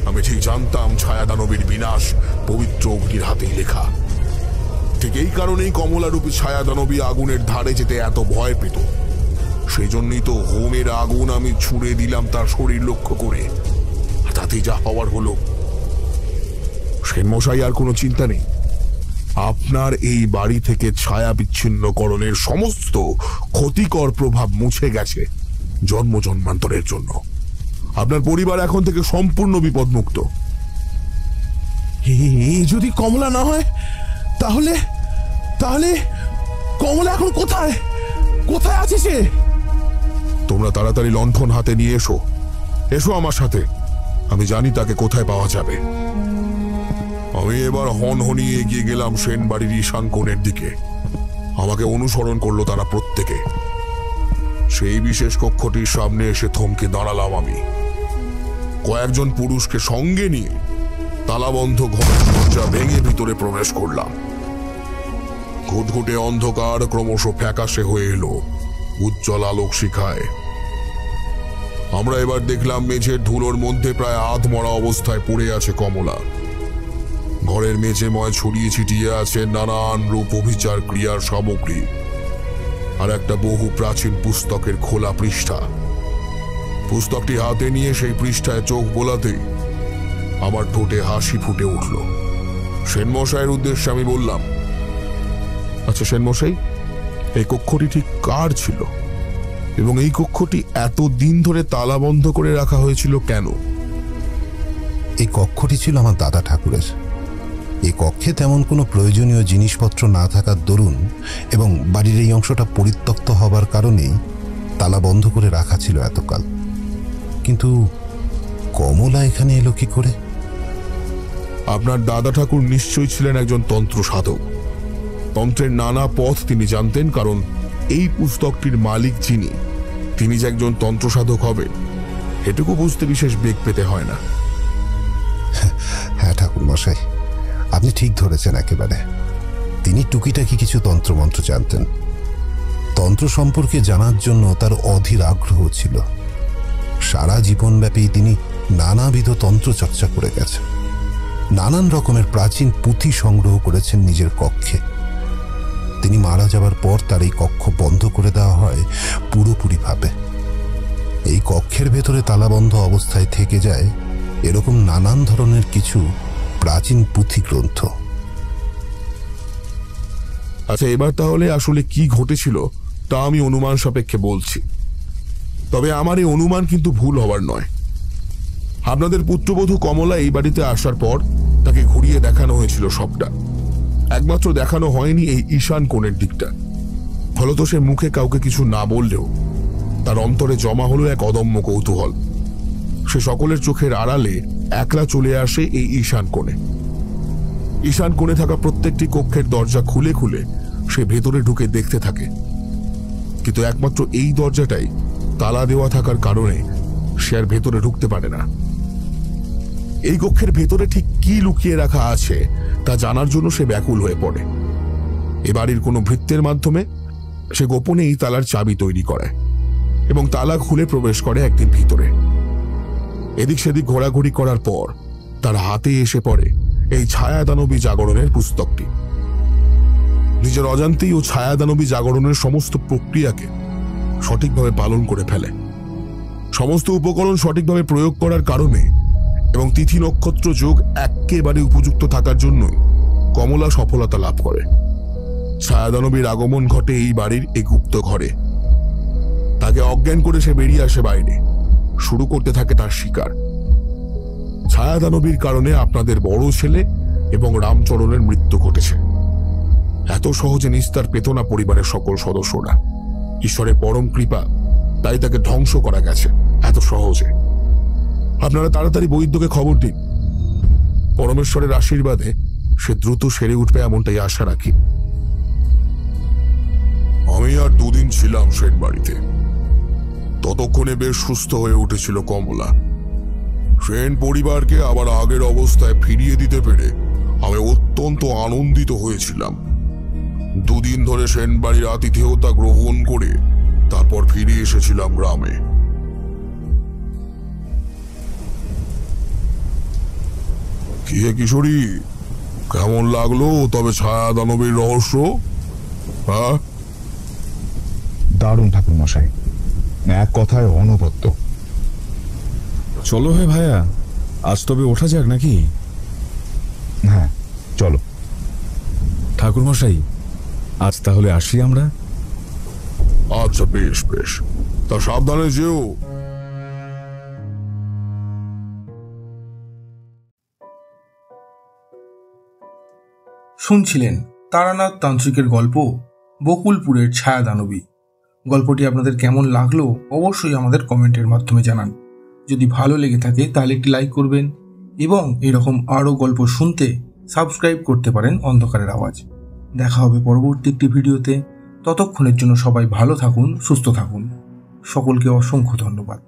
আমি ঠিক জানতাম ছায়া দানবীর বিনাশ পবিত্র অগ্নির হাতেই লেখা। ঠিক এই কারণেই কমলারূপী ছায়া দানবী আগুনের ধারে যেতে এত ভয় পেত। সেই জন্যই তো হোমের আগুন আমি ছুঁড়ে দিলাম তার শরীর লক্ষ্য করে। তাতে যা হওয়ার হলো। সেনমশাই, আর কোনো চিন্তা নেই। আপনার এই বাড়ি থেকে ছায়া বিচ্ছিন্নকরণের সমস্ত ক্ষতিকর প্রভাব মুছে গেছে জন্ম জন্মান্তরের জন্য। আপনার পরিবার এখন থেকে সম্পূর্ণ বিপদমুক্ত। এই যদি কমলা না হয়, তাহলে তাহলে কমলা এখন কোথায়? কোথায় আছে সে? তোমরা তাড়াতাড়ি লণ্ঠন হাতে নিয়ে এসো। এসো আমার সাথে, আমি জানি তাকে কোথায় পাওয়া যাবে। আমি এবার হনহনিয়ে এগিয়ে গেলাম সেন বাড়ির ঈশান কোণের দিকে। আমাকে অনুসরণ করলো তারা প্রত্যেকে। সেই বিশেষ কক্ষটির সামনে এসে থমকে দাঁড়ালাম আমি। কয়েকজন পুরুষকে সঙ্গে নিয়ে তালাবন্ধ ঘরের দরজা ভেঙে ভিতরে প্রবেশ করলাম। ঘুটঘুটে অন্ধকার ক্রমশ ফ্যাকাশে হয়ে এলো উজ্জ্বল আলোক শিখায়। আমরা এবার দেখলাম মেঝের ধুলোর মধ্যে প্রায় আধমরা অবস্থায় পড়ে আছে কমলা। ঘরের মেঝেময় ছড়িয়ে ছিটিয়ে আছে নানান রূপ অভিচার ক্রিয়ার সামগ্রী আর একটা বহু প্রাচীন পুস্তকের খোলা পৃষ্ঠা। পুস্তকটি হাতে নিয়ে সেই পৃষ্ঠায় চোখ বোলাতেই আমার ঠোঁটে হাসি ফুটে উঠল। সেনমশাইয়ের উদ্দেশ্যে আমি বললাম, আচ্ছা সেনমশাই, এই কক্ষটি ঠিক কার ছিল এবং এই কক্ষটি এত দিন ধরে তালা বন্ধ করে রাখা হয়েছিল কেন? এই কক্ষটি ছিল আমার দাদা ঠাকুরের। এই কক্ষে তেমন কোনো প্রয়োজনীয় জিনিসপত্র না থাকার দরুন এবং বাড়ির এই অংশটা পরিত্যক্ত হবার কারণেই তালা বন্ধ করে রাখা ছিল এতকাল। কিন্তু কমলা এখানে এলো কি করে? আপনার দাদা ঠাকুর নিশ্চয়ই ছিলেন একজন তন্ত্র সাধক। তন্ত্রের নানা পথ তিনি জানতেন, কারণ এই পুস্তকটির মালিক যিনি, তিনি যে একজন তন্ত্র সাধক হবেন এটুকু বুঝতে বিশেষ বেগ পেতে হয় না। হ্যাঁ ঠাকুর মশাই, আপনি ঠিক ধরেছেন একেবারে। তিনি টুকিটাকি কিছু তন্ত্রমন্ত্র জানতেন। তন্ত্র সম্পর্কে জানার জন্য তার অধীর আগ্রহ ছিল। সারা জীবনব্যাপী তিনি নানাবিধ তন্ত্র চর্চা করে গেছেন। নানান রকমের প্রাচীন পুঁথি সংগ্রহ করেছেন নিজের কক্ষে। তিনি মারা যাবার পর তার এই কক্ষ বন্ধ করে দেওয়া হয় পুরোপুরিভাবে। এই কক্ষের ভেতরে তালাবন্ধ অবস্থায় থেকে যায় এরকম নানান ধরনের কিছু প্রাচীন পুঁথি গ্রন্থ। আচ্ছা, এবার তাহলে আসলে কি ঘটেছিল তা আমি অনুমান সাপেক্ষে বলছি। তবে আমার এই অনুমান কিন্তু ভুল হবার নয়। আপনাদের পুত্রবধূ কমলা এই বাড়িতে আসার পর তাকে ঘুরিয়ে দেখানো হয়েছিল সবটা। একমাত্র দেখানো হয়নি এই ঈশান কোণের দিকটা। ফলত সে মুখে কাউকে কিছু না বললেও তার অন্তরে জমা হলো এক অদম্য কৌতূহল। সে সকলের চোখের আড়ালে একলা চলে আসে এই ঈশান কোণে। ঈশান কোণে থাকা প্রত্যেকটি কক্ষের দরজা খুলে খুলে সে ভেতরে ঢুকে দেখতে থাকে। কিন্তু একমাত্র এই দরজাটাই তালা দেওয়া থাকার কারণে সে আর ভেতরে ঢুকতে পারে না। এই কক্ষের ভেতরে ঠিক কি লুকিয়ে রাখা আছে তা জানার জন্য সে ব্যাকুল হয়ে পড়ে। এ বাড়ির কোনো ভৃত্যের মাধ্যমে সে গোপনে এই তালার চাবি তৈরি করে এবং তালা খুলে প্রবেশ করে একদিন ভিতরে। এদিক সেদিক ঘোরাঘুরি করার পর তার হাতে এসে পড়ে এই ছায়াদানবী জাগরণের পুস্তকটি। নিজের অজান্তেই ও ছায়াদানবী জাগরণের সমস্ত প্রক্রিয়াকে সঠিকভাবে পালন করে ফেলে। সমস্ত উপকরণ সঠিকভাবে প্রয়োগ করার কারণে এবং তিথি নক্ষত্র যোগ একেবারে উপযুক্ত থাকার জন্যই কমলা সফলতা লাভ করে। ছায়াদানবীর আগমন ঘটে এই বাড়ির এই গুপ্ত ঘরে। তাকে অজ্ঞান করে সে বেরিয়ে আসে বাইরে, শুরু করতে থাকে তার শিকার। ছায়াদানবীর কারণে আপনাদের বড় ছেলে এবং রামচরণের মৃত্যু ঘটেছে। এত সহজে নিস্তার পেত না পরিবারের সকল সদস্যরা। ঈশ্বরের পরম কৃপা, তাই তাকে ধ্বংস করা গেছে এত সহজে। আপনারা তাড়াতাড়ি বৈদ্যকে খবর দিন। পরমেশ্বরের আশীর্বাদে সে দ্রুত সেরে উঠবে এমনটাই আশা রাখি। আমি আর দুদিন ছিলাম সেন বাড়িতে। ততক্ষণে বেশ সুস্থ হয়ে উঠেছিল কমলা। সেন পরিবারকে আবার আগের অবস্থায় ফিরিয়ে দিতে পেরে আমি অত্যন্ত আনন্দিত হয়েছিলাম। 2 দিন ধরে সেন বাড়ির আতিথেয়তা গ্রহণ করে তারপর ফিরে এসেছিলাম গ্রামে। কি হে কিশোরী, কেমন লাগলো তবে ছায়া দানবের রহস্য? হ্যাঁ, দারুণ ঠাকুর মশাই, এক কথায় অনবদ্য। চলো হে ভাইয়া, আজ তবে ওঠা যাক নাকি? হ্যাঁ চলো। ঠাকুর মশাই, আজ তাহলে আসি আমরা। আচ্ছা, বেশ বেশ, তা সাবধানে যেও। শুনছিলেন তারানাথ তান্ত্রিকের গল্প বকুলপুরের ছায়া দানবী। গল্পটি আপনাদের কেমন লাগলো অবশ্যই আমাদের কমেন্টের মাধ্যমে জানান। যদি ভালো লেগে থাকে তাহলে একটি লাইক করবেন এবং এরকম আরও গল্প শুনতে সাবস্ক্রাইব করতে পারেন অন্ধকারের আওয়াজ। দেখা হবে পরবর্তী একটি ভিডিওতে। ততক্ষণের জন্য সবাই ভালো থাকুন, সুস্থ থাকুন। সকলকে অসংখ্য ধন্যবাদ।